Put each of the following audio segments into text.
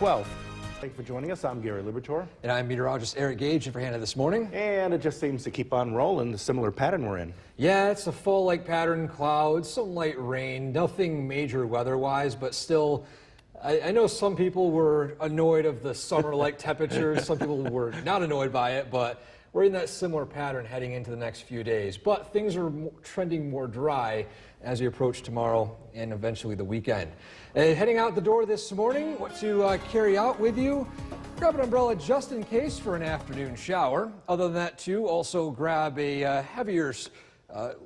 12th. Thank you for joining us. I'm Gary Liberatore. And I'm meteorologist Eric Gage in for Hannah this morning. And it just seems to keep on rolling, the similar pattern we're in. Yeah, it's a fall-like pattern, clouds, some light rain, nothing major weather-wise, but still, I know some people were annoyed of the summer-like temperatures. Some people were not annoyed by it, but we're in that similar pattern heading into the next few days. But things are trending more dry as we approach tomorrow and eventually the weekend. Heading out the door this morning, what to carry out with you? Grab an umbrella just in case for an afternoon shower. Other than that, too, also grab a heavier, at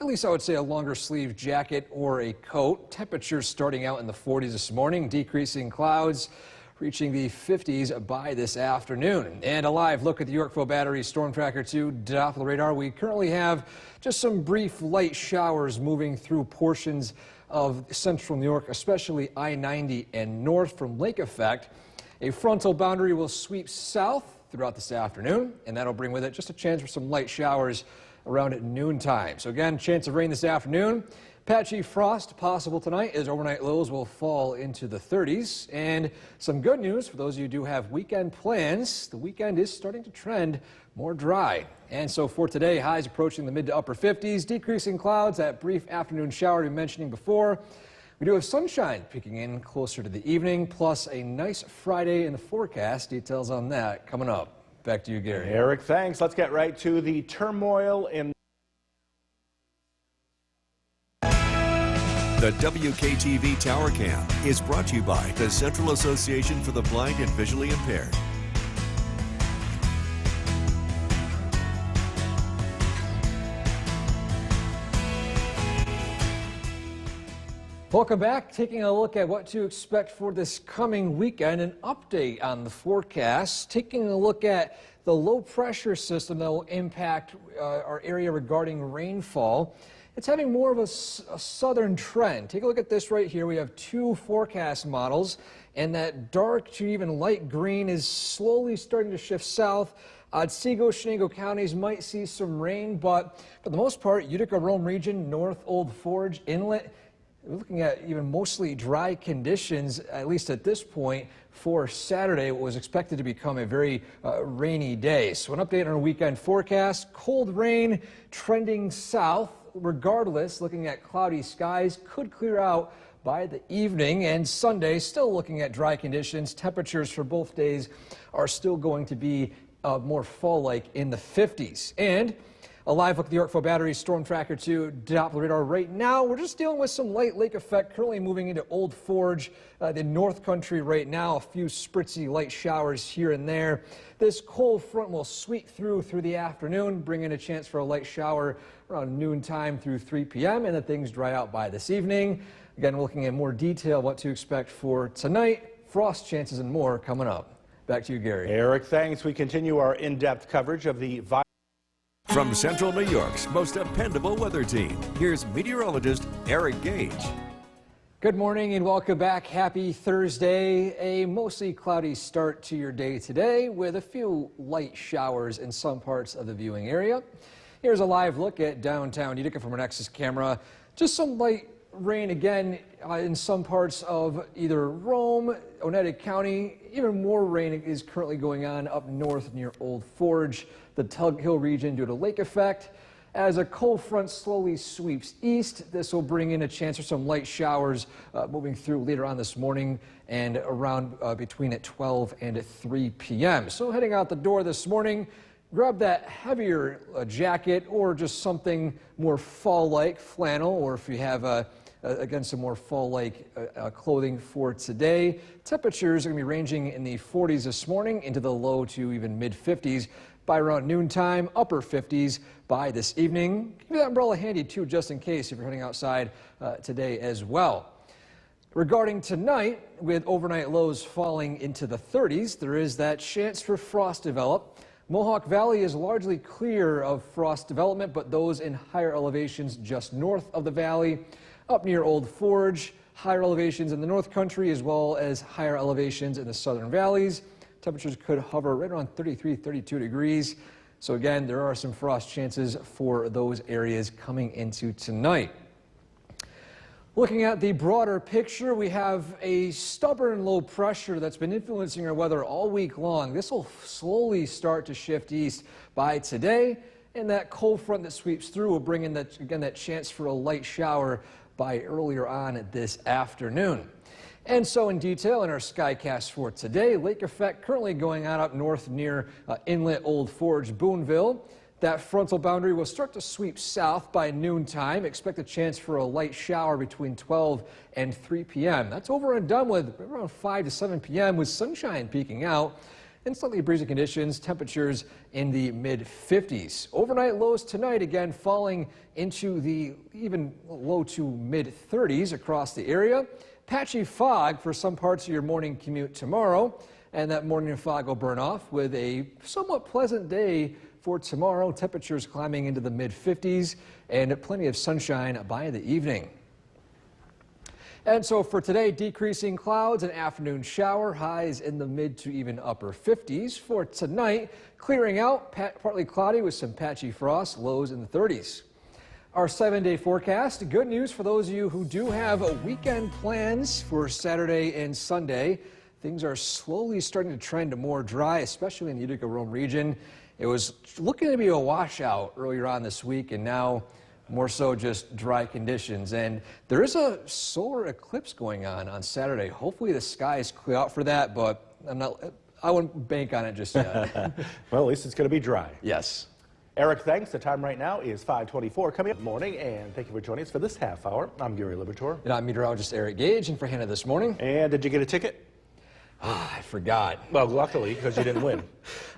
least I would say a longer sleeve jacket or a coat. Temperatures starting out in the 40s this morning, decreasing clouds, reaching the 50s by this afternoon. And a live look at the Yorkville Battery Storm Tracker 2 Doppler radar. We currently have just some brief light showers moving through portions of central New York, especially I-90 and north from lake effect. A frontal boundary will sweep south throughout this afternoon, and that'll bring with it just a chance for some light showers around at noontime. So again, chance of rain this afternoon. Patchy frost possible tonight as overnight lows will fall into the 30s. And some good news for those of you who do have weekend plans. The weekend is starting to trend more dry. And so for today, highs approaching the mid to upper 50s, decreasing clouds, that brief afternoon shower we mentioned before. We do have sunshine peeking in closer to the evening, plus a nice Friday in the forecast. Details on that coming up. Back to you, Gary. Eric, thanks. Let's get right to the turmoil in The WKTV Tower Cam is brought to you by the Central Association for the Blind and Visually Impaired. Welcome back. Taking a look at what to expect for this coming weekend, an update on the forecast. Taking a look at the low pressure system that will impact our area regarding rainfall. It's having more of a southern trend. Take a look at this right here. We have two forecast models, and that dark to even light green is slowly starting to shift south. Otsego, Shenango counties might see some rain, but for the most part, Utica, Rome region, North Old Forge, Inlet, we're looking at even mostly dry conditions, at least at this point, for Saturday. What was expected to become a very rainy day. So an update on our weekend forecast. Cold rain trending south. Regardless, looking at cloudy skies, could clear out by the evening, and Sunday still looking at dry conditions. Temperatures for both days are still going to be more fall-like in the 50s. And a live look at the Yorkville Battery Storm Tracker 2 Doppler radar right now. We're just dealing with some light lake effect, currently moving into Old Forge, the North Country right now. A few spritzy light showers here and there. This cold front will sweep through the afternoon, bringing a chance for a light shower around noontime through 3 p.m. and then things dry out by this evening. Again, we're looking at more detail what to expect for tonight, frost chances and more coming up. Back to you, Gary. Eric, thanks. We continue our in-depth coverage of the From Central New York's most dependable weather team, here's meteorologist Eric Gage. Good morning and welcome back. Happy Thursday. A mostly cloudy start to your day today with a few light showers in some parts of the viewing area. Here's a live look at downtown Utica from our Nexus camera. Just some light rain again in some parts of either Rome, Oneida County. Even more rain is currently going on up north near Old Forge, the Tug Hill region due to lake effect. As a cold front slowly sweeps east, this will bring in a chance for some light showers moving through later on this morning and around between at 12 and at 3 p.m. So heading out the door this morning, grab that heavier jacket or just something more fall-like, flannel, or if you have again some more fall-like clothing for today. Temperatures are going to be ranging in the 40s this morning into the low to even mid-50s by around noontime, upper 50s by this evening. Keep that umbrella handy too, just in case if you're heading outside today as well. Regarding tonight, with overnight lows falling into the 30s, there is that chance for frost develop. Mohawk Valley is largely clear of frost development, but those in higher elevations just north of the valley, up near Old Forge, higher elevations in the North Country, as well as higher elevations in the southern valleys. Temperatures could hover right around 33, 32 degrees. So again, there are some frost chances for those areas coming into tonight. Looking at the broader picture, we have a stubborn low pressure that's been influencing our weather all week long. This will slowly start to shift east by today, and that cold front that sweeps through will bring in that chance for a light shower by earlier on this afternoon. And so in detail in our Skycast for today, lake effect currently going on up north near Inlet, Old Forge, Boonville. That frontal boundary will start to sweep south by noontime. Expect a chance for a light shower between 12 and 3 p.m. That's over and done with around 5 to 7 p.m. with sunshine peeking out and slightly breezy conditions, temperatures in the mid-50s. Overnight lows tonight again falling into the even low to mid-30s across the area. Patchy fog for some parts of your morning commute tomorrow, and that morning fog will burn off with a somewhat pleasant day for tomorrow. Temperatures climbing into the mid-50s and plenty of sunshine by the evening. And so for today, decreasing clouds, an afternoon shower, highs in the mid to even upper 50s. For tonight, clearing out, partly cloudy with some patchy frost, lows in the 30s. Our 7-day forecast, good news for those of you who do have weekend plans for Saturday and Sunday. Things are slowly starting to trend more dry, especially in the Utica-Rome region. It was looking to be a washout earlier on this week, and now more so just dry conditions. And there is a solar eclipse going on Saturday. Hopefully the skies clear out for that, but I wouldn't bank on it just yet. Well, at least it's going to be dry. Yes. Eric, thanks. The time right now is 5:24. Coming up morning, and thank you for joining us for this half hour. I'm Gary Libertor. And I'm meteorologist Eric Gage, and for Hannah this morning. And did you get a ticket? I forgot. Well, luckily, because you didn't win.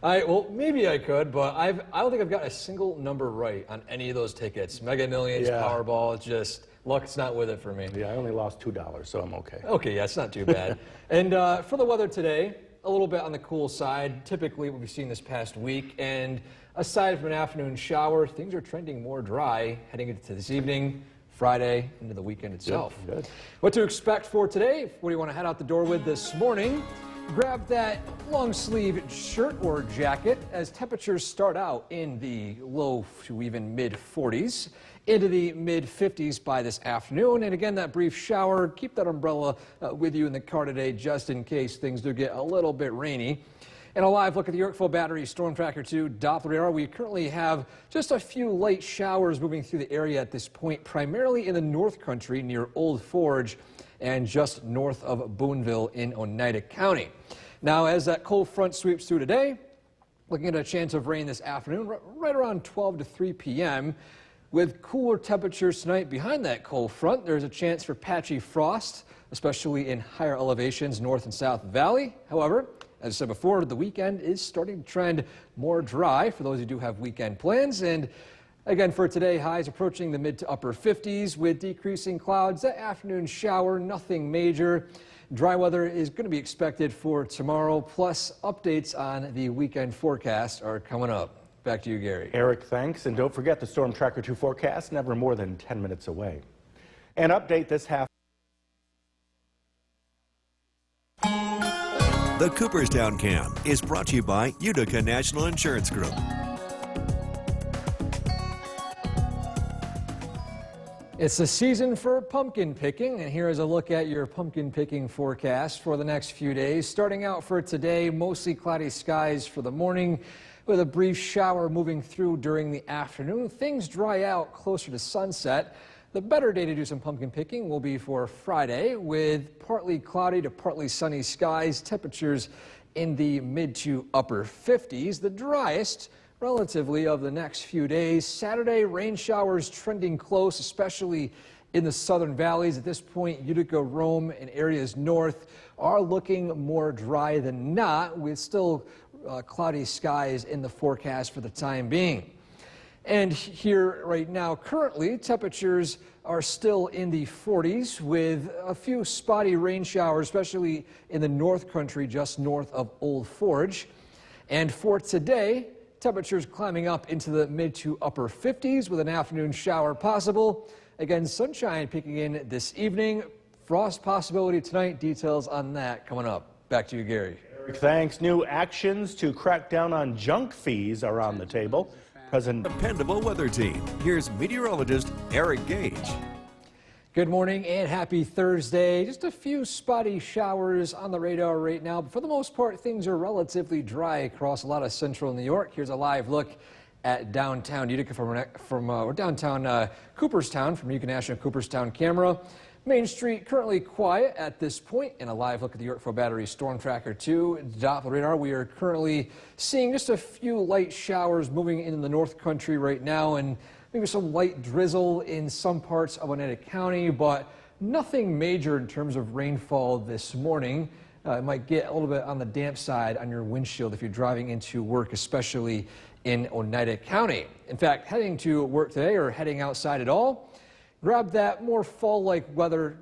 Well, maybe I could, but I don't think I've got a single number right on any of those tickets. Mega Millions, Yeah. Powerball, it's just luck's not with it for me. Yeah, I only lost $2, so I'm okay. Okay, yeah, it's not too bad. And for the weather today, a little bit on the cool side, typically what we've seen this past week. And aside from an afternoon shower, things are trending more dry heading into this evening, Friday, into the weekend itself. Good. What to expect for today? What do you want to head out the door with this morning? Grab that long sleeve shirt or jacket as temperatures start out in the low to even mid 40s into the mid 50s by this afternoon. And again, that brief shower, keep that umbrella with you in the car today just in case things do get a little bit rainy. And a live look at the Yorkville Battery Storm Tracker 2 Doppler radar. We currently have just a few light showers moving through the area at this point, primarily in the North Country near Old Forge and just north of Boonville in Oneida County. Now, as that cold front sweeps through today, looking at a chance of rain this afternoon, right around 12 to 3 p.m. With cooler temperatures tonight behind that cold front, there's a chance for patchy frost, especially in higher elevations, North and South Valley. However, as I said before, the weekend is starting to trend more dry for those who do have weekend plans. And again, for today, highs approaching the mid to upper 50s with decreasing clouds. That afternoon shower, nothing major. Dry weather is going to be expected for tomorrow, plus updates on the weekend forecast are coming up. Back to you, Gary. Eric, thanks. And don't forget the Storm Tracker 2 forecast, never more than 10 minutes away. And update this half. The Cooperstown Cam is brought to you by Utica National Insurance Group. It's the season for pumpkin picking, and here is a look at your pumpkin picking forecast for the next few days. Starting out for today, mostly cloudy skies for the morning with a brief shower moving through during the afternoon. Things dry out closer to sunset. The better day to do some pumpkin picking will be for Friday with partly cloudy to partly sunny skies, temperatures in the mid to upper 50s. The driest relatively of the next few days. Saturday, rain showers trending close, especially in the southern valleys. At this point, Utica, Rome, and areas north are looking more dry than not, with still cloudy skies in the forecast for the time being. And here right now, currently, temperatures are still in the 40s with a few spotty rain showers, especially in the North Country just north of Old Forge. And for today, temperatures climbing up into the mid to upper 50s with an afternoon shower possible. Again, sunshine peeking in this evening. Frost possibility tonight. Details on that coming up. Back to you, Gary. Eric, thanks. New actions to crack down on junk fees are on the table. President Dependable weather team. Here's meteorologist Eric Gage. Good morning and happy Thursday. Just a few spotty showers on the radar right now, but for the most part, things are relatively dry across a lot of central New York. Here's a live look at downtown Utica from downtown Cooperstown from Utica National Cooperstown camera. Main Street currently quiet at this point, and a live look at the Yorkville Battery Storm Tracker 2 Doppler radar. We are currently seeing just a few light showers moving into the North Country right now, and maybe some light drizzle in some parts of Oneida County, but nothing major in terms of rainfall this morning. It might get a little bit on the damp side on your windshield if you're driving into work, especially in Oneida County. In fact, heading to work today or heading outside at all, grab that more fall-like weather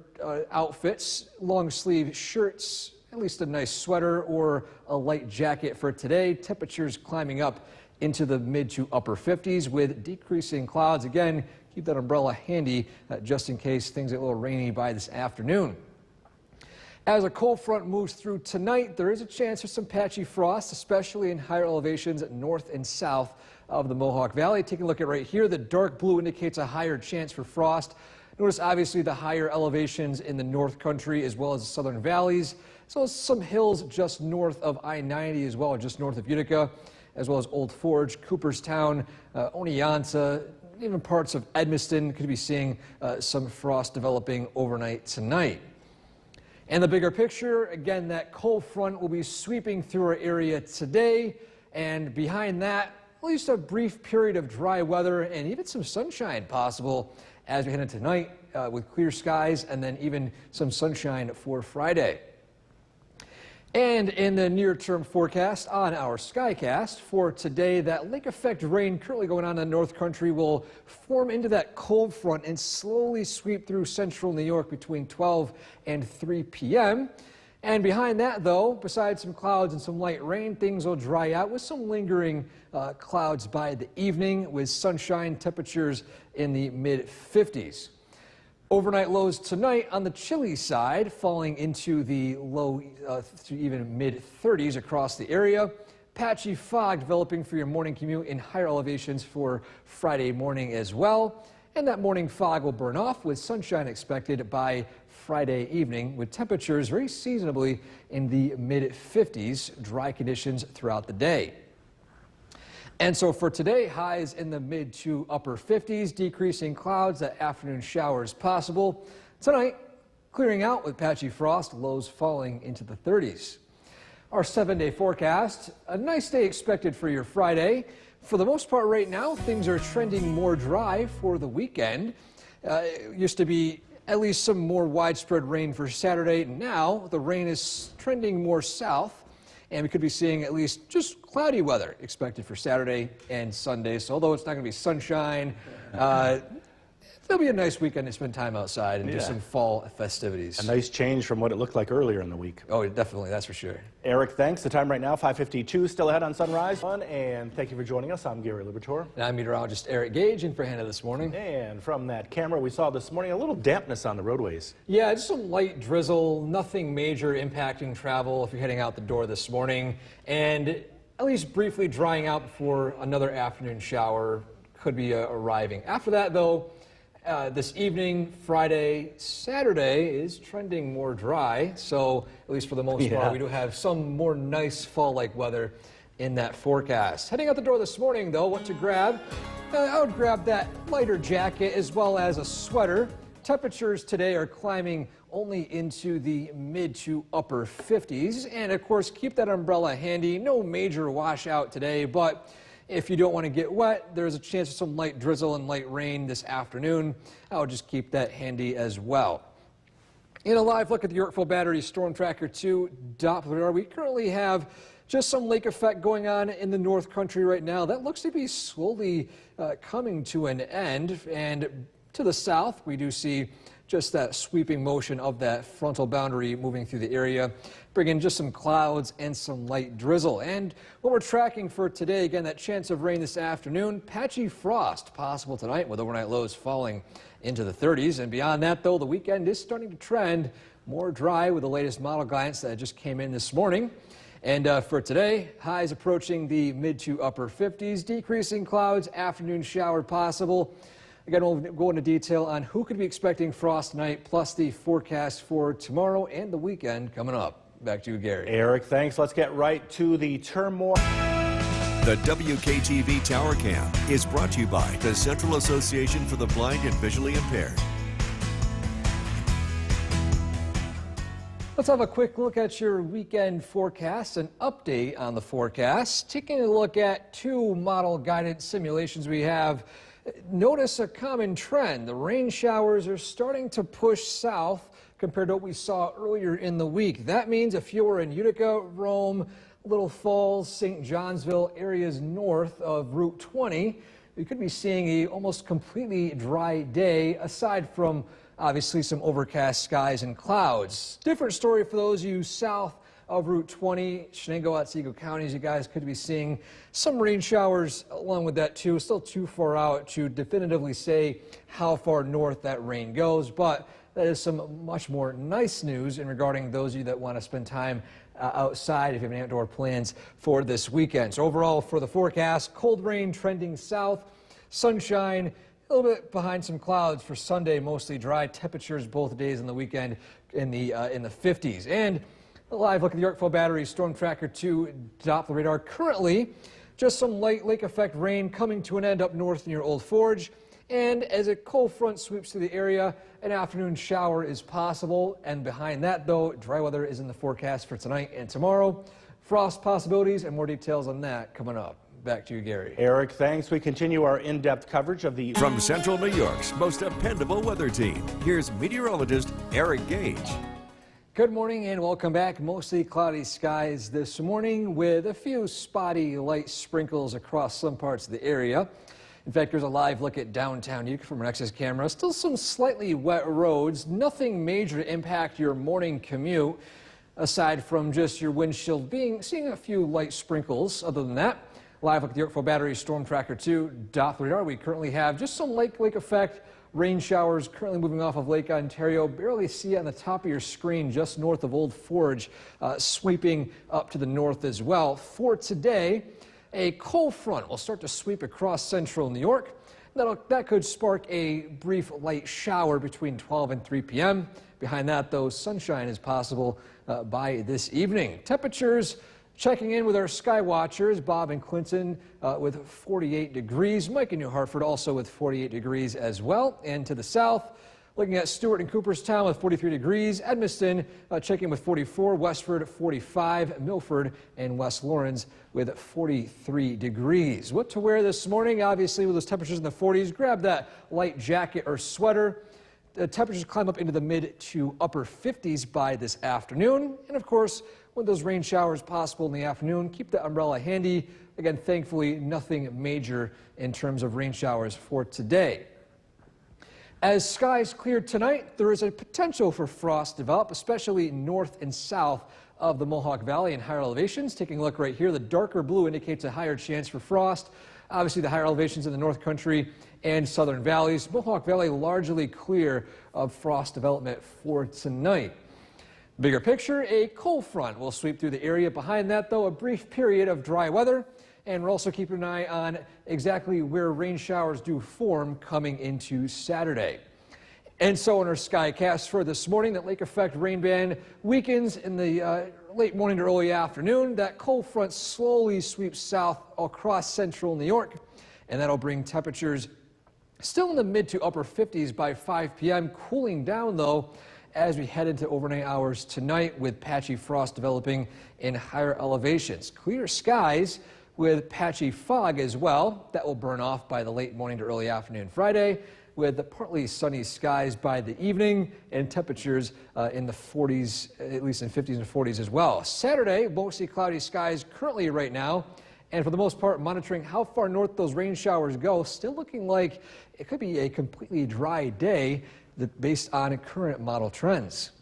outfits, long sleeve shirts, at least a nice sweater or a light jacket for today. Temperatures climbing up into the mid to upper 50s with decreasing clouds. Again, keep that umbrella handy just in case things get a little rainy by this afternoon. As a cold front moves through tonight, there is a chance for some patchy frost, especially in higher elevations north and south of the Mohawk Valley. Taking a look at right here, the dark blue indicates a higher chance for frost. Notice obviously the higher elevations in the North Country as well as the southern valleys, as well as some hills just north of I-90 as well, just north of Utica, as well as Old Forge, Cooperstown, Oneonta, even parts of Edmiston could be seeing some frost developing overnight tonight. And the bigger picture, again, that cold front will be sweeping through our area today, and behind that, at least a brief period of dry weather and even some sunshine possible as we head into tonight with clear skies and then even some sunshine for Friday. And in the near-term forecast on our Skycast for today, that lake effect rain currently going on in the North Country will form into that cold front and slowly sweep through central New York between 12 and 3 p.m. And behind that, though, besides some clouds and some light rain, things will dry out with some lingering clouds by the evening with sunshine, temperatures in the mid-50s. Overnight lows tonight on the chilly side, falling into the low to even mid-30s across the area. Patchy fog developing for your morning commute in higher elevations for Friday morning as well. And that morning fog will burn off with sunshine expected by Friday evening with temperatures very seasonably in the mid-50s, dry conditions throughout the day. And so for today, highs in the mid to upper 50s, decreasing clouds, that afternoon showers possible. Tonight, clearing out with patchy frost, lows falling into the 30s. Our 7-day forecast, a nice day expected for your Friday. For the most part right now, things are trending more dry for the weekend. It used to be at least some more widespread rain for Saturday. Now the rain is trending more south, and we could be seeing at least just cloudy weather expected for Saturday and Sunday. So although it's not going to be sunshine, it'll be a nice weekend to spend time outside and do some fall festivities. A nice change from what it looked like earlier in the week. Oh, definitely, that's for sure. Eric, thanks. The time right now, 5:52, still ahead on Sunrise. And thank you for joining us. I'm Gary Libertor. And I'm meteorologist Eric Gage in for Hannah this morning. And from that camera we saw this morning, a little dampness on the roadways. Yeah, just some light drizzle, nothing major impacting travel if you're heading out the door this morning. And at least briefly drying out before another afternoon shower could be arriving. After that, though, this evening, Friday, Saturday is trending more dry. So at least for the most part, we do have some more nice fall-like weather in that forecast. Heading out the door this morning, though, what to grab? I would grab that lighter jacket as well as a sweater. Temperatures today are climbing only into the mid to upper 50s. And of course, keep that umbrella handy. No major washout today, but if you don't want to get wet, there's a chance of some light drizzle and light rain this afternoon. I would just keep that handy as well. In a live look at the Yorkville Battery Storm Tracker 2 Doppler radar, we currently have just some lake effect going on in the North Country right now. That looks to be slowly coming to an end. And to the south, we do see just that sweeping motion of that frontal boundary moving through the area, bringing just some clouds and some light drizzle. And what we're tracking for today, again, that chance of rain this afternoon, patchy frost possible tonight with overnight lows falling into the 30s. And beyond that, though, the weekend is starting to trend more dry with the latest model guidance that just came in this morning. And for today, highs approaching the mid to upper 50s, decreasing clouds, afternoon shower possible. Again, we'll go into detail on who could be expecting frost tonight, plus the forecast for tomorrow and the weekend coming up. Back to you, Gary. Eric, thanks. Let's get right to the turmoil. The WKTV Tower Cam is brought to you by the Central Association for the Blind and Visually Impaired. Let's have a quick look at your weekend forecast, an update on the forecast. Taking a look at two model guided simulations we have. Notice a common trend. The rain showers are starting to push south compared to what we saw earlier in the week. That means if you were in Utica, Rome, Little Falls, St. Johnsville, areas north of Route 20, you could be seeing a almost completely dry day, aside from obviously some overcast skies and clouds. Different story for those of you south of Route 20, Shenango, Otsego counties. You guys could be seeing some rain showers along with that too. Still too far out to definitively say how far north that rain goes, but that is some much more nice news in regarding those of you that want to spend time outside if you have any outdoor plans for this weekend. So overall for the forecast, cold rain trending south, sunshine, a little bit behind some clouds for Sunday, mostly dry temperatures both days on the weekend in the 50s. And a live look at the Yorkville Battery Storm Tracker 2 Doppler radar. Currently, just some light lake effect rain coming to an end up north near Old Forge. And as a cold front sweeps through the area, an afternoon shower is possible. And behind that, though, dry weather is in the forecast for tonight and tomorrow. Frost possibilities and more details on that coming up. Back to you, Gary. Eric, thanks. We continue our in-depth coverage of the... From Central New York's most dependable weather team, here's meteorologist Eric Gage. Good morning and welcome back. Mostly cloudy skies this morning with a few spotty light sprinkles across some parts of the area. In fact, there's a live look at downtown Utica from our Nexus camera. Still some slightly wet roads. Nothing major to impact your morning commute aside from just your windshield seeing a few light sprinkles. Other than that, live look at the Yorkville Battery Storm Tracker 2 Doppler radar. We currently have just some lake effect. Rain showers currently moving off of Lake Ontario. Barely see it on the top of your screen just north of Old Forge, sweeping up to the north as well. For today, a cold front will start to sweep across central New York. That could spark a brief light shower between 12 and 3 p.m. Behind that, though, sunshine is possible by this evening. Temperatures checking in with our sky watchers, Bob and Clinton with 48 degrees. Mike in New Hartford also with 48 degrees as well. And to the south, looking at Stewart and Cooperstown with 43 degrees. Edmiston checking with 44. Westford 45. Milford and West Lawrence with 43 degrees. What to wear this morning? Obviously, with those temperatures in the 40s, grab that light jacket or sweater. The temperatures climb up into the mid to upper 50s by this afternoon. And of course, with those rain showers possible in the afternoon, keep the umbrella handy. Again, thankfully, nothing major in terms of rain showers for today. As skies clear tonight, there is a potential for frost to develop, especially north and south of the Mohawk Valley and higher elevations. Taking a look right here, the darker blue indicates a higher chance for frost. Obviously, the higher elevations in the North Country and southern valleys. Mohawk Valley largely clear of frost development for tonight. Bigger picture, a cold front will sweep through the area. Behind that, though, a brief period of dry weather. And we're also keeping an eye on exactly where rain showers do form coming into Saturday. And so in our skycast for this morning, that lake effect rain band weakens in the late morning to early afternoon. That cold front slowly sweeps south across central New York, and that'll bring temperatures still in the mid to upper 50s by 5 p.m., cooling down, though, as we head into overnight hours tonight with patchy frost developing in higher elevations. Clear skies with patchy fog as well. That will burn off by the late morning to early afternoon Friday, with the partly sunny skies by the evening and temperatures in the 40s, at least in 50s and 40s as well. Saturday, mostly cloudy skies currently right now, and for the most part monitoring how far north those rain showers go. Still looking like it could be a completely dry day based on current model trends.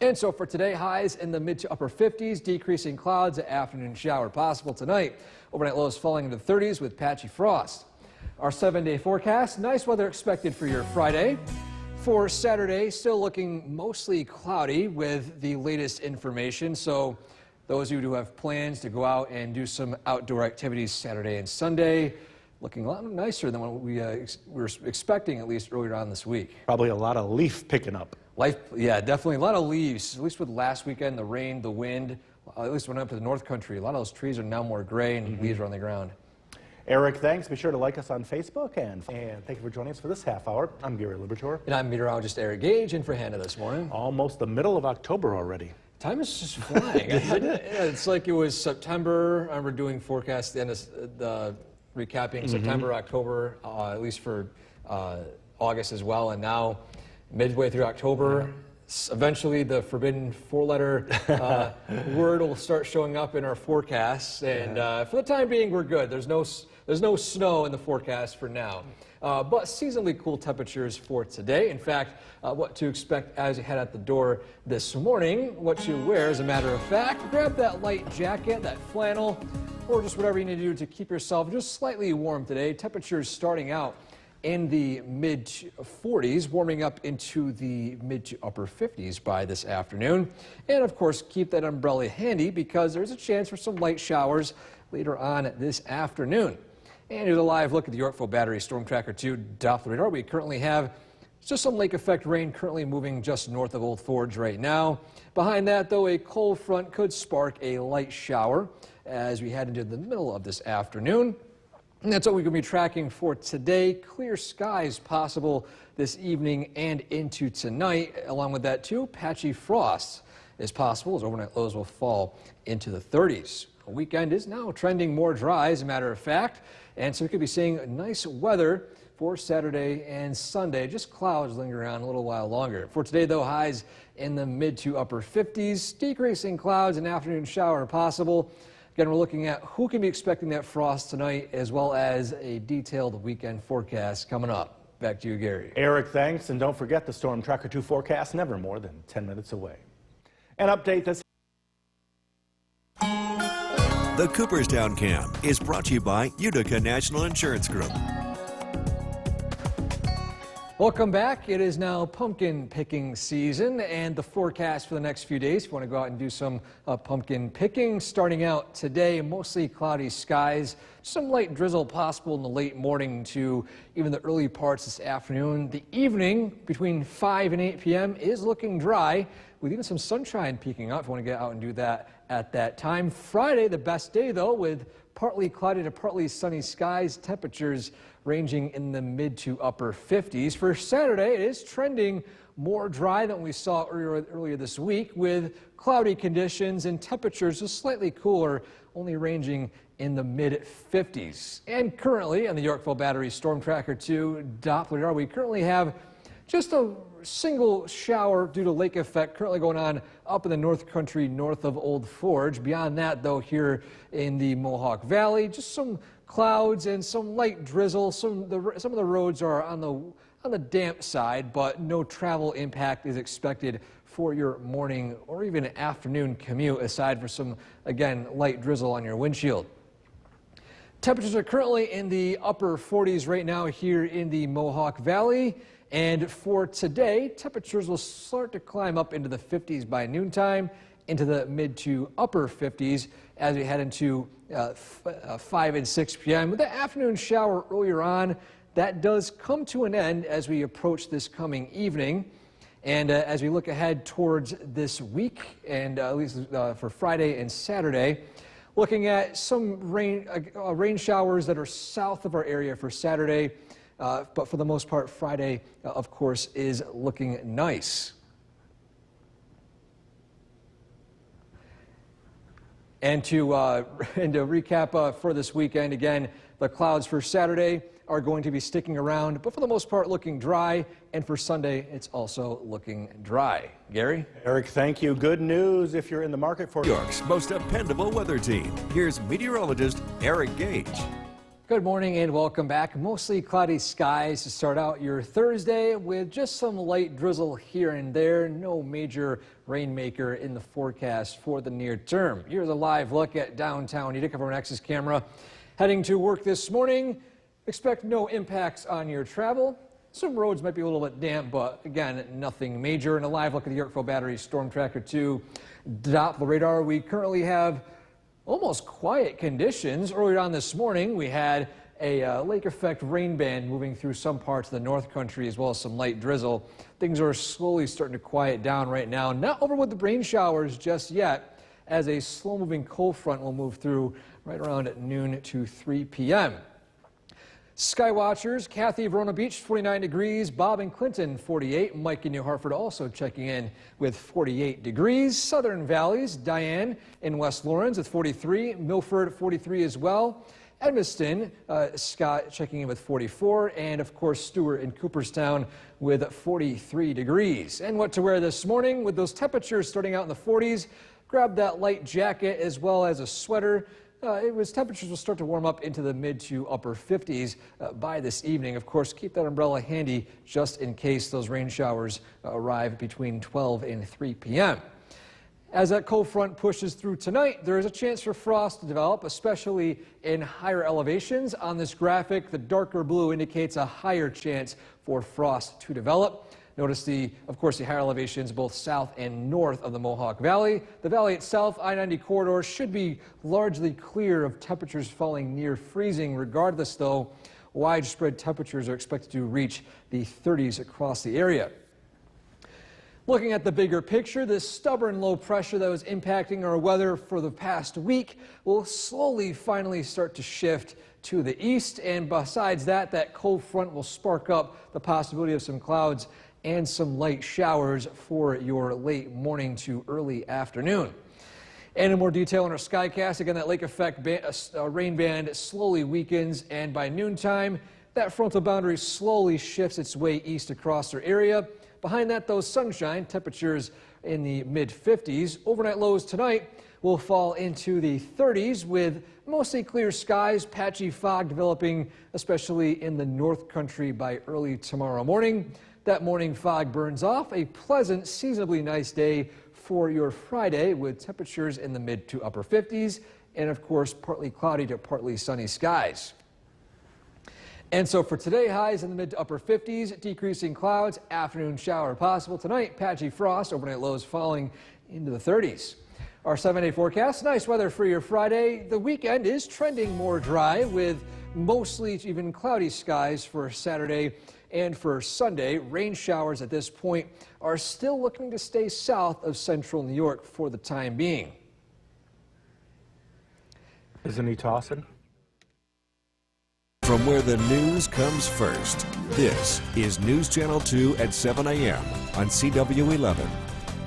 And so for today, highs in the mid to upper 50s, decreasing clouds, an afternoon shower possible tonight. Overnight lows falling into the 30s with patchy frost. Our 7-day forecast, nice weather expected for your Friday. For Saturday, still looking mostly cloudy with the latest information. So those of you who have plans to go out and do some outdoor activities Saturday and Sunday, looking a lot nicer than what we were expecting, at least earlier on this week. Probably a lot of leaf picking up. Yeah, definitely a lot of leaves, at least with last weekend, the rain, the wind, at least when up to the North Country, a lot of those trees are now more gray and leaves are on the ground. Eric, thanks. Be sure to like us on Facebook, and thank you for joining us for this half hour. I'm Gary Libertor. And I'm meteorologist Eric Gage, in for Hannah this morning. Almost the middle of October already. Time is just flying. It's like it was September. I remember doing forecasts at the end of the recapping September, October, at least for August as well. And now, midway through October, eventually the forbidden four-letter word will start showing up in our forecasts. And for the time being, we're good. There's no snow in the forecast for now. But seasonally cool temperatures for today. In fact, what to expect as you head out the door this morning, what to wear as a matter of fact. Grab that light jacket, that flannel, or just whatever you need to do to keep yourself just slightly warm today. Temperatures starting out in the mid 40s, warming up into the mid to upper 50s by this afternoon. And of course, keep that umbrella handy because there's a chance for some light showers later on this afternoon. And here's a live look at the Yorkville Battery Storm Tracker 2 Doppler radar. We currently have just some lake effect rain currently moving just north of Old Forge right now. Behind that, though, a cold front could spark a light shower as we head into the middle of this afternoon. And that's what we're going to be tracking for today. Clear skies possible this evening and into tonight. Along with that, too, patchy frost is possible as overnight lows will fall into the 30s. The weekend is now trending more dry, as a matter of fact. And so we could be seeing nice weather for Saturday and Sunday. Just clouds lingering around a little while longer. For today, though, highs in the mid to upper 50s. Decreasing clouds and afternoon shower possible. Again, we're looking at who can be expecting that frost tonight, as well as a detailed weekend forecast coming up. Back to you, Gary. Eric, thanks. And don't forget the Storm Tracker 2 forecast, never more than 10 minutes away. An update this. The Cooperstown Cam is brought to you by Utica National Insurance Group. Welcome back. It is now pumpkin picking season, and the forecast for the next few days, if you want to go out and do some pumpkin picking, starting out today, mostly cloudy skies, some light drizzle possible in the late morning to even the early parts this afternoon. The evening between 5 and 8 p.m. is looking dry, with even some sunshine peeking out if you want to get out and do that at that time. Friday, the best day, though, with partly cloudy to partly sunny skies, temperatures ranging in the mid to upper 50s. For Saturday, it is trending more dry than we saw earlier this week, with cloudy conditions and temperatures just slightly cooler, only ranging in the mid 50s. And currently on the Yorkville Battery Storm Tracker 2 Doppler radar, we currently have just a single shower due to lake effect currently going on up in the North Country north of Old Forge. Beyond that, though, here in the Mohawk Valley, just some clouds and some light drizzle. Some of the roads are on the damp side, but no travel impact is expected for your morning or even afternoon commute, aside from some, again, light drizzle on your windshield. Temperatures are currently in the upper 40s right now here in the Mohawk Valley. And for today, temperatures will start to climb up into the 50s by noontime, into the mid to upper 50s as we head into 5 and 6 p.m. With the afternoon shower earlier on, that does come to an end as we approach this coming evening. And as we look ahead towards this week, and at least for Friday and Saturday, looking at some rain showers that are south of our area for Saturday. But for the most part, Friday, of course, is looking nice. And to recap for this weekend, again, the clouds for Saturday are going to be sticking around, but for the most part, looking dry. And for Sunday, it's also looking dry. Gary? Eric, thank you. Good news if you're in the market for York's most dependable weather team. Here's meteorologist Eric Gage. Good morning and welcome back. Mostly cloudy skies to start out your Thursday with just some light drizzle here and there. No major rainmaker in the forecast for the near term. Here's a live look at downtown Utica from our Nexus camera. Heading to work this morning, expect no impacts on your travel. Some roads might be a little bit damp, but again, nothing major. And a live look at the Yorkville Battery Storm Tracker 2 Doppler radar. We currently have almost quiet conditions. Earlier on this morning, we had a lake effect rain band moving through some parts of the north country, as well as some light drizzle. Things are slowly starting to quiet down right now. Not over with the rain showers just yet, as a slow-moving cold front will move through right around at noon to 3 p.m. Sky watchers, Kathy, Verona Beach, 49 degrees. Bob and Clinton, 48. Mike in New Hartford also checking in with 48 degrees. Southern Valleys, Diane in West Lawrence with 43. Milford, 43 as well. Edmiston, Scott checking in with 44. And, of course, Stewart in Cooperstown with 43 degrees. And what to wear this morning with those temperatures starting out in the 40s. Grab that light jacket as well as a sweater. Temperatures will start to warm up into the mid to upper 50s by this evening. Of course, keep that umbrella handy just in case those rain showers arrive between 12 and 3 p.m. As that cold front pushes through tonight, there is a chance for frost to develop, especially in higher elevations. On this graphic, the darker blue indicates a higher chance for frost to develop. Notice of course, the higher elevations both south and north of the Mohawk Valley. The valley itself, I-90 corridor, should be largely clear of temperatures falling near freezing. Regardless, though, widespread temperatures are expected to reach the 30s across the area. Looking at the bigger picture, this stubborn low pressure that was impacting our weather for the past week will slowly finally start to shift to the east. And besides that, that cold front will spark up the possibility of some clouds and some light showers for your late morning to early afternoon. And in more detail on our Skycast, again, that lake effect rain band slowly weakens, and by noontime, that frontal boundary slowly shifts its way east across our area. Behind that, though, sunshine, temperatures in the mid-50s. Overnight lows tonight will fall into the 30s with mostly clear skies, patchy fog developing, especially in the north country by early tomorrow morning. That morning fog burns off. A pleasant, seasonably nice day for your Friday with temperatures in the mid to upper 50s and, of course, partly cloudy to partly sunny skies. And so for today, highs in the mid to upper 50s, decreasing clouds, afternoon shower possible tonight, patchy frost, overnight lows falling into the 30s. Our 7-day forecast, nice weather for your Friday. The weekend is trending more dry with mostly even cloudy skies for Saturday and for Sunday. Rain showers at this point are still looking to stay south of central New York for the time being. Isn't he tossing? From where the news comes first, this is News Channel 2 at 7 a.m. on CW11.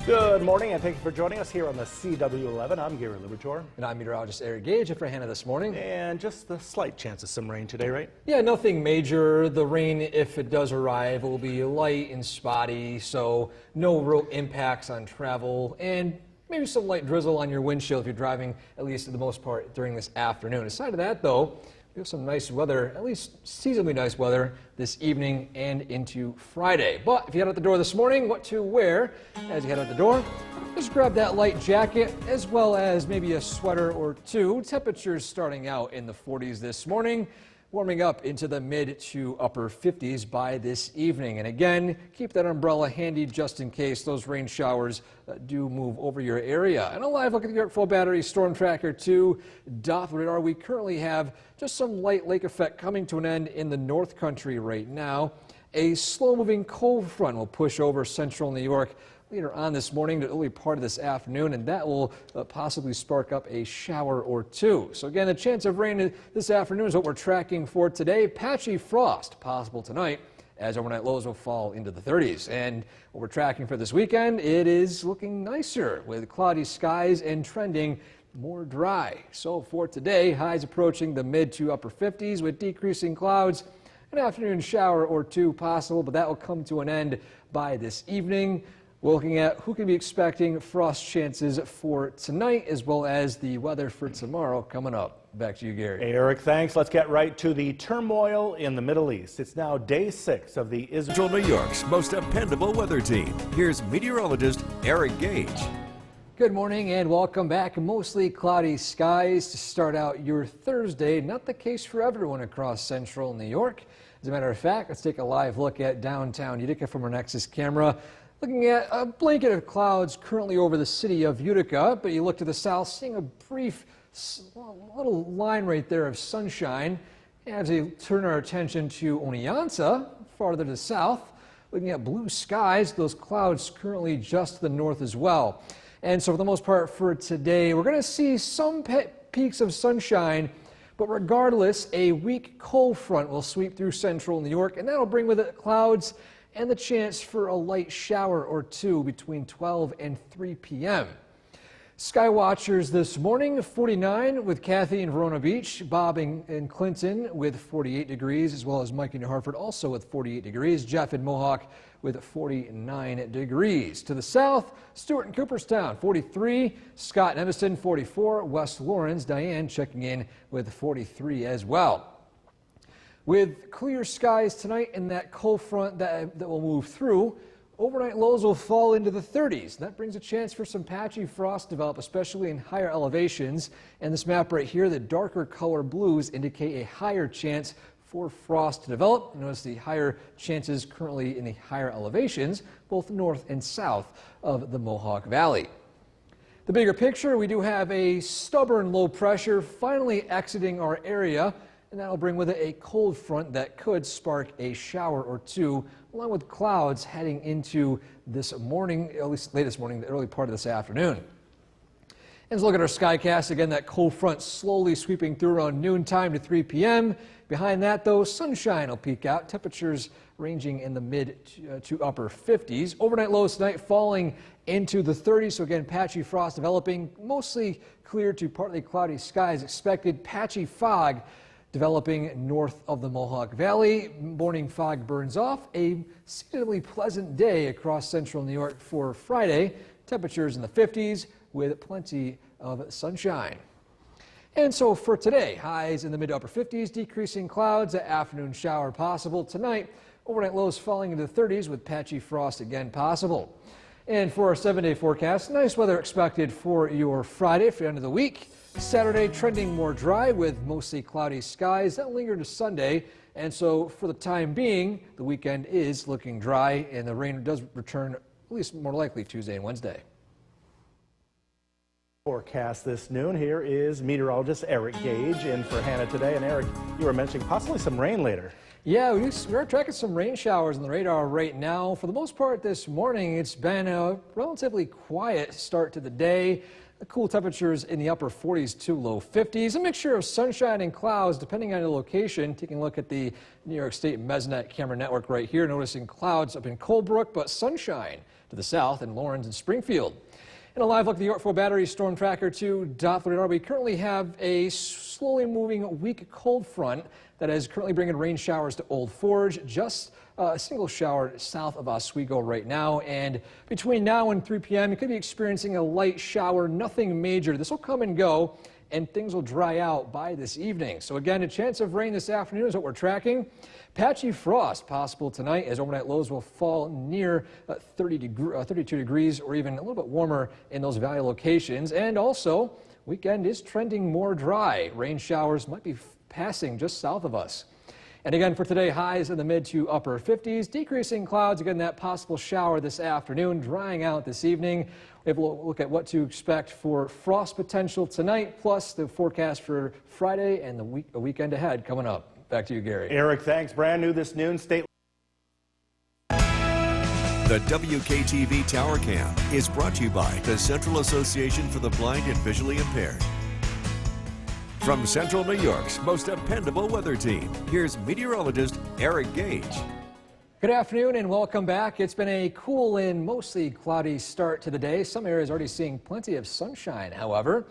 Good morning, and thank you for joining us here on the CW11. I'm Gary Libertor. And I'm meteorologist Eric Gage for Hannah this morning. And just the slight chance of some rain today, right? Yeah, nothing major. The rain, if it does arrive, will be light and spotty, so no real impacts on travel, and maybe some light drizzle on your windshield if you're driving, at least for the most part, during this afternoon. Aside of that, though, we have some nice weather, at least seasonably nice weather, this evening and into Friday. But if you head out the door this morning, what to wear as you head out the door? Just grab that light jacket as well as maybe a sweater or two. Temperatures starting out in the 40s this morning, warming up into the mid to upper 50s by this evening. And again, keep that umbrella handy just in case those rain showers do move over your area. And a live look at the York Full Battery Storm Tracker 2 Doppler radar. We currently have just some light lake effect coming to an end in the north country right now. A slow-moving cold front will push over central New York later on this morning to the early part of this afternoon, and that will possibly spark up a shower or two. So again, the chance of rain this afternoon is what we're tracking for today. Patchy frost possible tonight as overnight lows will fall into the 30s. And what we're tracking for this weekend, it is looking nicer with cloudy skies and trending more dry. So for today, highs approaching the mid to upper 50s with decreasing clouds. An afternoon shower or two possible, but that will come to an end by this evening. We're looking at who can be expecting frost chances for tonight as well as the weather for tomorrow coming up. Back to you, Gary. Hey, Eric, thanks. Let's get right to the turmoil in the Middle East. It's now day 6 of the Central New York's most dependable weather team. Here's meteorologist Eric Gage. Good morning and welcome back. Mostly cloudy skies to start out your Thursday. Not the case for everyone across central New York. As a matter of fact, let's take a live look at downtown Utica from our Nexus camera. Looking at a blanket of clouds currently over the city of Utica, but you look to the south, seeing a brief little line right there of sunshine. As we turn our attention to Oneonta, farther to the south, looking at blue skies, those clouds currently just to the north as well. And so for the most part for today, we're going to see some peaks of sunshine, but regardless, a weak cold front will sweep through central New York, and that'll bring with it clouds and the chance for a light shower or two between 12 and 3 p.m. Sky watchers this morning, 49 with Kathy in Verona Beach, Bob in Clinton with 48 degrees, as well as Mike in New Hartford also with 48 degrees, Jeff in Mohawk with 49 degrees. To the south, Stewart in Cooperstown, 43, Scott in Evanston, 44, West Lawrence, Diane checking in with 43 as well. With clear skies tonight and that cold front that will move through, overnight lows will fall into the 30s. That brings a chance for some patchy frost to develop, especially in higher elevations. And this map right here, the darker color blues indicate a higher chance for frost to develop. Notice the higher chances currently in the higher elevations, both north and south of the Mohawk Valley. The bigger picture, we do have a stubborn low pressure finally exiting our area, and that'll bring with it a cold front that could spark a shower or two, along with clouds heading into this morning, at least late this morning, the early part of this afternoon. And let's look at our skycast. Again, that cold front slowly sweeping through around noontime to 3 p.m. Behind that, though, sunshine will peek out. Temperatures ranging in the mid to upper 50s. Overnight lows tonight falling into the 30s. So again, patchy frost developing, mostly clear to partly cloudy skies expected. Patchy fog developing north of the Mohawk Valley. Morning fog burns off. A seasonably pleasant day across central New York for Friday. Temperatures in the 50s with plenty of sunshine. And so for today, highs in the mid to upper 50s, decreasing clouds, an afternoon shower possible. Tonight, overnight lows falling into the 30s with patchy frost again possible. And for our 7-day forecast, nice weather expected for your Friday, for the end of the week. Saturday trending more dry with mostly cloudy skies. That will linger to Sunday. And so for the time being, the weekend is looking dry and the rain does return at least more likely Tuesday and Wednesday. Forecast this noon. Here is meteorologist Eric Gage in for Hannah today. And Eric, you were mentioning possibly some rain later. Yeah, we're tracking some rain showers on the radar right now. For the most part this morning, it's been a relatively quiet start to the day. The cool temperatures in the upper 40s to low 50s. A mixture of sunshine and clouds depending on the location. Taking a look at the New York State Mesnet camera network right here, noticing clouds up in Colebrook, but sunshine to the south in Lawrence and Springfield. And a live look at the Yorkville Battery Storm Tracker 2 Doppler radar. We currently have a slowly moving weak cold front that is currently bringing rain showers to Old Forge. Just a single shower south of Oswego right now. And between now and 3 p.m., you could be experiencing a light shower, nothing major. This will come and go, and things will dry out by this evening. So again, a chance of rain this afternoon is what we're tracking. Patchy frost possible tonight as overnight lows will fall near 32 degrees or even a little bit warmer in those valley locations. And also, weekend is trending more dry. Rain showers might be passing just south of us. And again, for today, highs in the mid to upper 50s, decreasing clouds. Again, that possible shower this afternoon, drying out this evening. We have a look at what to expect for frost potential tonight, plus the forecast for Friday and the weekend ahead coming up. Back to you, Gary. Eric, thanks. Brand new this noon. State. The WKTV Tower Cam is brought to you by the Central Association for the Blind and Visually Impaired. From Central New York's most dependable weather team, here's meteorologist Eric Gage. Good afternoon and welcome back. It's been a cool and mostly cloudy start to the day. Some areas already seeing plenty of sunshine, however.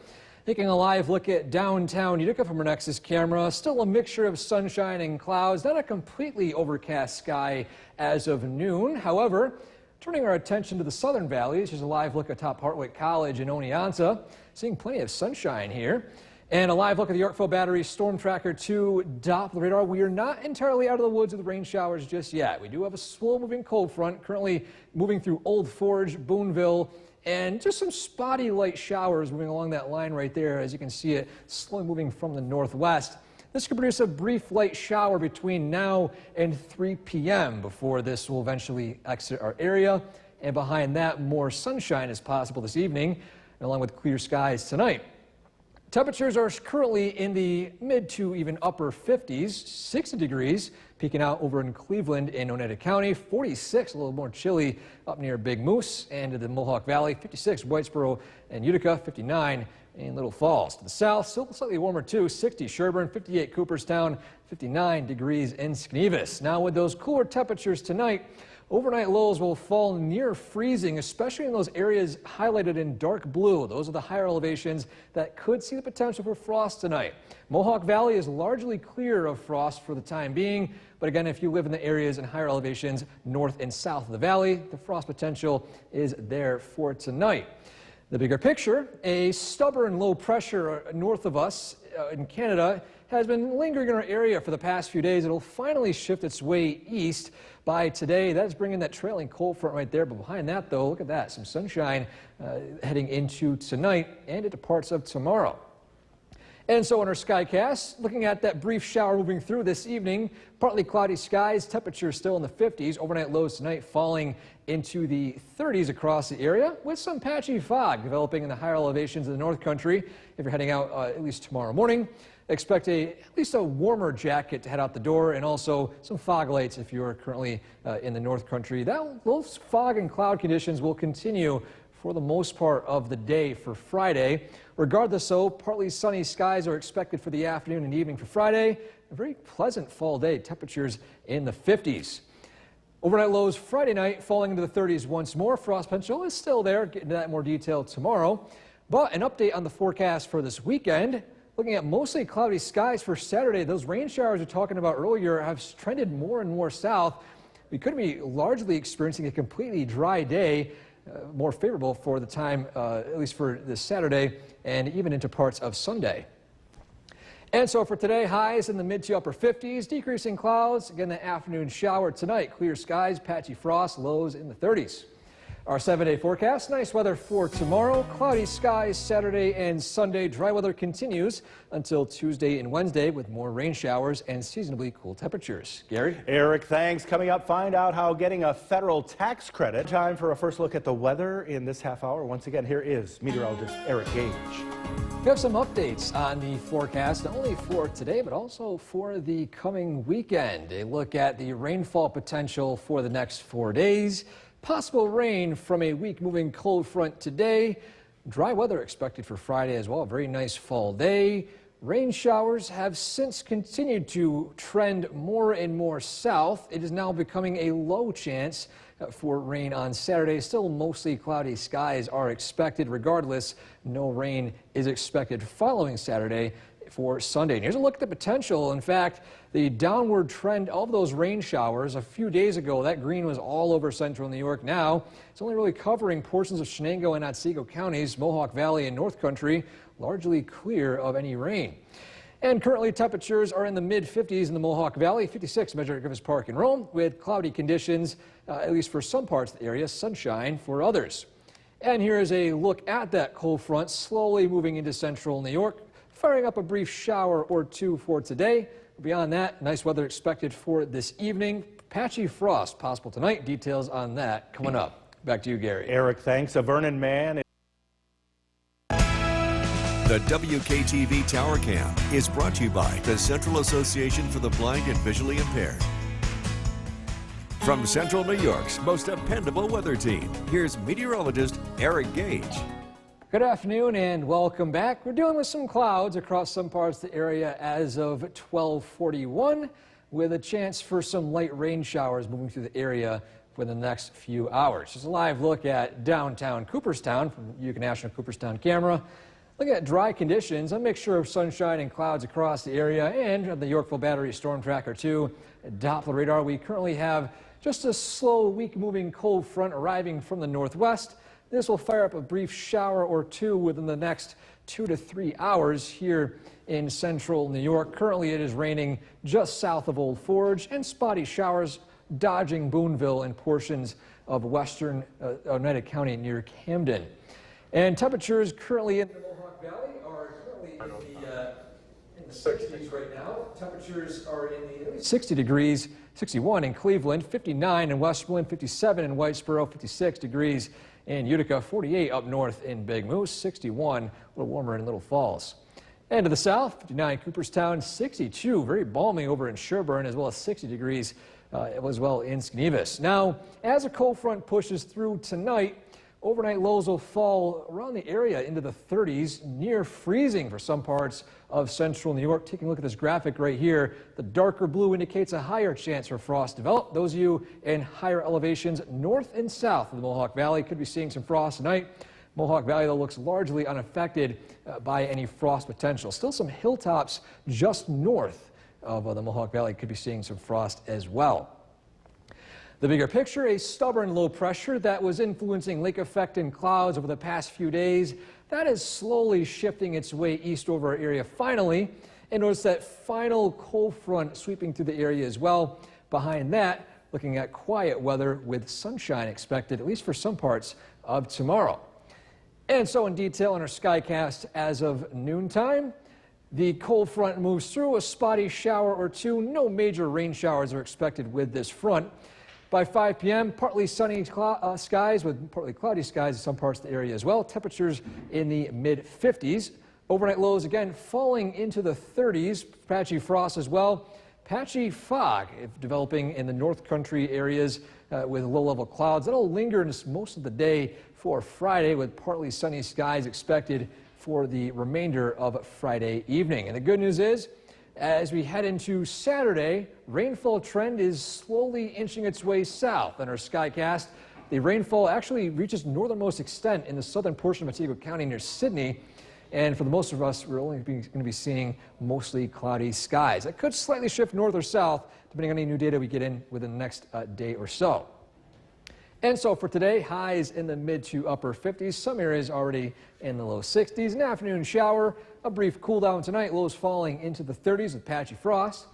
Taking a live look at downtown Utica from our Nexus camera, still a mixture of sunshine and clouds, not a completely overcast sky as of noon. However, turning our attention to the southern valleys, here's a live look at Top Hartwick College in Oneonta, seeing plenty of sunshine here. And a live look at the Yorkville Battery Storm Tracker 2 Doppler radar. We are not entirely out of the woods with the rain showers just yet. We do have a slow-moving cold front currently moving through Old Forge, Boonville, and just some spotty light showers moving along that line right there. As you can see it slowly moving from the northwest. This could produce a brief light shower between now and 3 p.m. before this will eventually exit our area. And behind that, more sunshine is possible this evening, along with clear skies tonight. Temperatures are currently in the mid to even upper 50s, 60 degrees, peaking out over in Cleveland in Oneida County, 46, a little more chilly up near Big Moose and to the Mohawk Valley, 56 Whitesboro and Utica, 59 in Little Falls. To the south, still slightly warmer too, 60 Sherburne, 58 Cooperstown, 59 degrees in Skenevis. Now with those cooler temperatures tonight, overnight lows will fall near freezing, especially in those areas highlighted in dark blue. Those are the higher elevations that could see the potential for frost tonight. Mohawk Valley is largely clear of frost for the time being, but again, if you live in the areas and higher elevations north and south of the valley, the frost potential is there for tonight. The bigger picture, a stubborn low pressure north of us in Canada has been lingering in our area for the past few days. It'll finally shift its way east by today. That's bringing that trailing cold front right there. But behind that, though, look at that. Some sunshine heading into tonight and into parts of tomorrow. And so on our Skycast, looking at that brief shower moving through this evening, partly cloudy skies, temperatures still in the 50s, overnight lows tonight falling into the 30s across the area with some patchy fog developing in the higher elevations of the North Country. If you're heading out at least tomorrow morning, expect at least a warmer jacket to head out the door, and also some fog lights if you're currently in the North Country. Those fog and cloud conditions will continue for the most part of the day for Friday. Regardless, though, partly sunny skies are expected for the afternoon and evening for Friday. A very pleasant fall day, temperatures in the 50s. Overnight lows Friday night falling into the 30s once more. Frost potential is still there. Get into that in more detail tomorrow. But an update on the forecast for this weekend. Looking at mostly cloudy skies for Saturday, those rain showers we were talking about earlier have trended more and more south. We could be largely experiencing a completely dry day, more favorable for the time, at least for this Saturday and even into parts of Sunday. And so for today, highs in the mid to upper 50s, decreasing clouds. Again, the afternoon shower tonight, clear skies, patchy frost, lows in the 30s. Our 7-day forecast, nice weather for tomorrow, cloudy skies Saturday and Sunday. Dry weather continues until Tuesday and Wednesday with more rain showers and seasonably cool temperatures. Gary? Eric, thanks. Coming up, find out how getting a federal tax credit. Time for a first look at the weather in this half hour. Once again, here is meteorologist Eric Gage. We have some updates on the forecast, not only for today, but also for the coming weekend. A look at the rainfall potential for the next 4 days. Possible rain from a weak moving cold front today. Dry weather expected for Friday as well. A very nice fall day. Rain showers have since continued to trend more and more south. It is now becoming a low chance for rain on Saturday. Still mostly cloudy skies are expected. Regardless, no rain is expected following Saturday for Sunday. And here's a look at the potential. In fact, the downward trend of those rain showers a few days ago, that green was all over central New York. Now it's only really covering portions of Shenango and Otsego counties, Mohawk Valley and North Country, largely clear of any rain. And currently temperatures are in the mid 50s in the Mohawk Valley, 56 measured at Griffith Park in Rome, with cloudy conditions, at least for some parts of the area, sunshine for others. And here is a look at that cold front slowly moving into central New York, firing up a brief shower or two for today. Beyond that, nice weather expected for this evening. Patchy frost possible tonight. Details on that coming up. Back to you, Gary. Eric, thanks. A Vernon man. The WKTV Tower Cam is brought to you by the Central Association for the Blind and Visually Impaired. From Central New York's most dependable weather team, here's meteorologist Eric Gage. Good afternoon and welcome back. We're dealing with some clouds across some parts of the area as of 12:41, with a chance for some light rain showers moving through the area for the next few hours. Just a live look at downtown Cooperstown from Utica National Cooperstown camera. Looking at dry conditions, a mixture of sunshine and clouds across the area, and the Yorkville Battery Storm Tracker 2 Doppler radar. We currently have just a slow, weak-moving cold front arriving from the northwest. This will fire up a brief shower or two within the next 2 to 3 hours here in central New York. Currently, it is raining just south of Old Forge, and spotty showers dodging Boonville and portions of western Oneida County near Camden. And temperatures currently in the Mohawk Valley are currently in the 60s right now. Temperatures are in the 60 degrees, 61 in Cleveland, 59 in Westmoreland, 57 in Whitesboro, 56 degrees in Utica, 48 up north in Big Moose, 61, a little warmer in Little Falls. And to the south, 59 Cooperstown, 62, very balmy over in Sherburne, as well as 60 degrees as well in Skenevis. Now, as a cold front pushes through tonight, overnight lows will fall around the area into the 30s, near freezing for some parts of central New York. Taking a look at this graphic right here, the darker blue indicates a higher chance for frost to develop. Those of you in higher elevations north and south of the Mohawk Valley could be seeing some frost tonight. Mohawk Valley, though, looks largely unaffected by any frost potential. Still some hilltops just north of the Mohawk Valley could be seeing some frost as well. The bigger picture, a stubborn low pressure that was influencing lake effect and clouds over the past few days. That is slowly shifting its way east over our area finally. And notice that final cold front sweeping through the area as well. Behind that, looking at quiet weather with sunshine expected, at least for some parts of tomorrow. And so in detail on our Skycast as of noontime, the cold front moves through, a spotty shower or two. No major rain showers are expected with this front. By 5 p.m., partly sunny skies with partly cloudy skies in some parts of the area as well. Temperatures in the mid-50s. Overnight lows again falling into the 30s. Patchy frost as well. Patchy fog developing in the North Country areas with low-level clouds. That'll linger most of the day for Friday with partly sunny skies expected for the remainder of Friday evening. And the good news is, as we head into Saturday, rainfall trend is slowly inching its way south. On our Skycast, the rainfall actually reaches northernmost extent in the southern portion of Montego County near Sydney. And for the most of us, we're only going to be seeing mostly cloudy skies. It could slightly shift north or south, depending on any new data we get in within the next day or so. And so for today, highs in the mid to upper 50s, some areas already in the low 60s. An afternoon shower, a brief cool down tonight, lows falling into the 30s with patchy frost.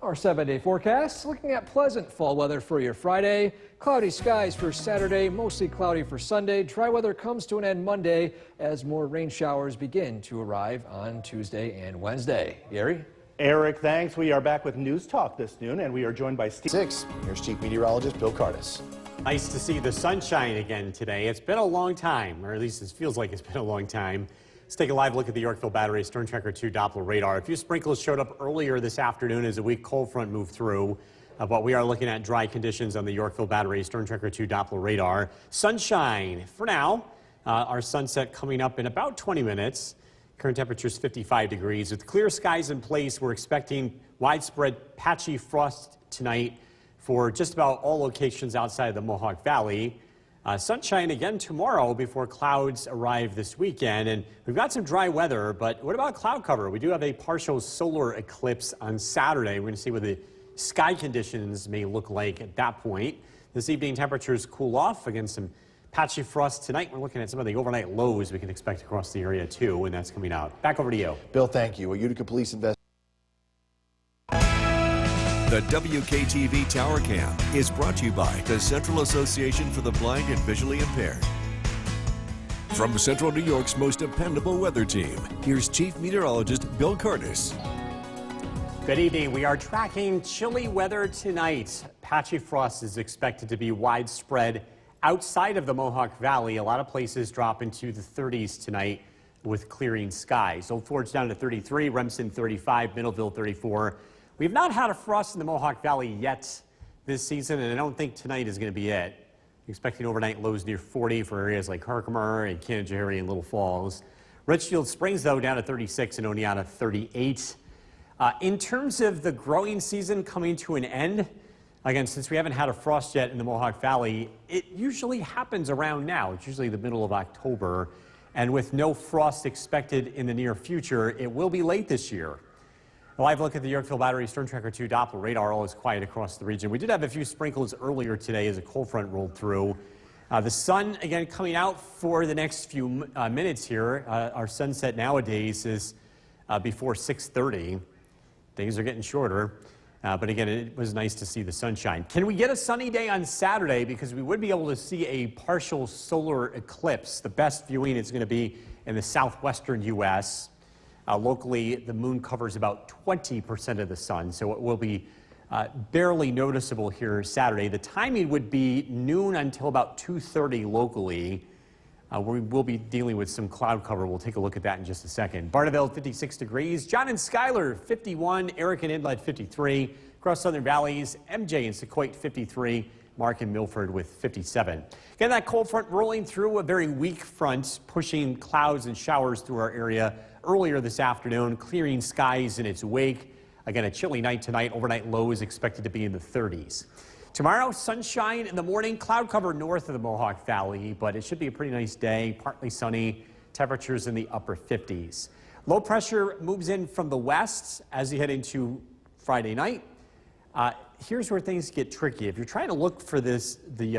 Our 7-day forecast, looking at pleasant fall weather for your Friday. Cloudy skies for Saturday, mostly cloudy for Sunday. Dry weather comes to an end Monday as more rain showers begin to arrive on Tuesday and Wednesday. Gary? Eric, thanks. We are back with News Talk this noon, and we are joined by Steve. 6. Here's Chief Meteorologist Bill Cardis. Nice to see the sunshine again today. It's been a long time, or at least it feels like it's been a long time. Let's take a live look at the Yorkville Battery Storm Tracker 2 Doppler radar. A few sprinkles showed up earlier this afternoon as a weak cold front moved through. But we are looking at dry conditions on the Yorkville Battery Storm Tracker 2 Doppler radar. Sunshine for now. Our sunset coming up in about 20 minutes. Current temperature is 55 degrees. With clear skies in place, we're expecting widespread patchy frost tonight for just about all locations outside of the Mohawk Valley. Sunshine again tomorrow before clouds arrive this weekend. And we've got some dry weather, but what about cloud cover? We do have a partial solar eclipse on Saturday. We're going to see what the sky conditions may look like at that point. This evening, temperatures cool off. Again, some patchy frost tonight. We're looking at some of the overnight lows we can expect across the area, too, and that's coming out. Back over to you. Bill, thank you. A Utica police investigation. The WKTV Tower Cam is brought to you by the Central Association for the Blind and Visually Impaired. From Central New York's most dependable weather team, here's Chief Meteorologist Bill Cardis. Good evening. We are tracking chilly weather tonight. Patchy frost is expected to be widespread outside of the Mohawk Valley. A lot of places drop into the 30s tonight with clearing skies. Old Forge down to 33, Remsen 35, Middleville 34. We've not had a frost in the Mohawk Valley yet this season, and I don't think tonight is going to be it. Expecting overnight lows near 40 for areas like Herkimer and Canajoharie and Little Falls. Richfield Springs, though, down to 36 and Oneonta 38. In terms of the growing season coming to an end, again, since we haven't had a frost yet in the Mohawk Valley, it usually happens around now. It's usually the middle of October. And with no frost expected in the near future, it will be late this year. A live look at the Yorkville Battery Storm Tracker 2 Doppler radar. All is quiet across the region. We did have a few sprinkles earlier today as a cold front rolled through. The sun, again, coming out for the next few minutes here. Our sunset nowadays is before 6:30. Days are getting shorter. But again, it was nice to see the sunshine. Can we get a sunny day on Saturday? Because we would be able to see a partial solar eclipse. The best viewing is going to be in the southwestern U.S. Locally, the moon covers about 20% of the sun, so it will be barely noticeable here Saturday. The timing would be noon until about 2:30 locally. We will be dealing with some cloud cover. We'll take a look at that in just a second. Barneville, 56 degrees. John and Schuyler, 51. Eric and Inlet, 53. Across Southern Valleys, MJ and Sequoia, 53. Mark and Milford with 57. Again, that cold front rolling through, a very weak front, pushing clouds and showers through our area earlier this afternoon, clearing skies in its wake. Again, a chilly night tonight. Overnight low is expected to be in the 30s. Tomorrow, sunshine in the morning, cloud cover north of the Mohawk Valley, but it should be a pretty nice day, partly sunny, temperatures in the upper 50s. Low pressure moves in from the west as you head into Friday night. Here's where things get tricky. If you're trying to look for the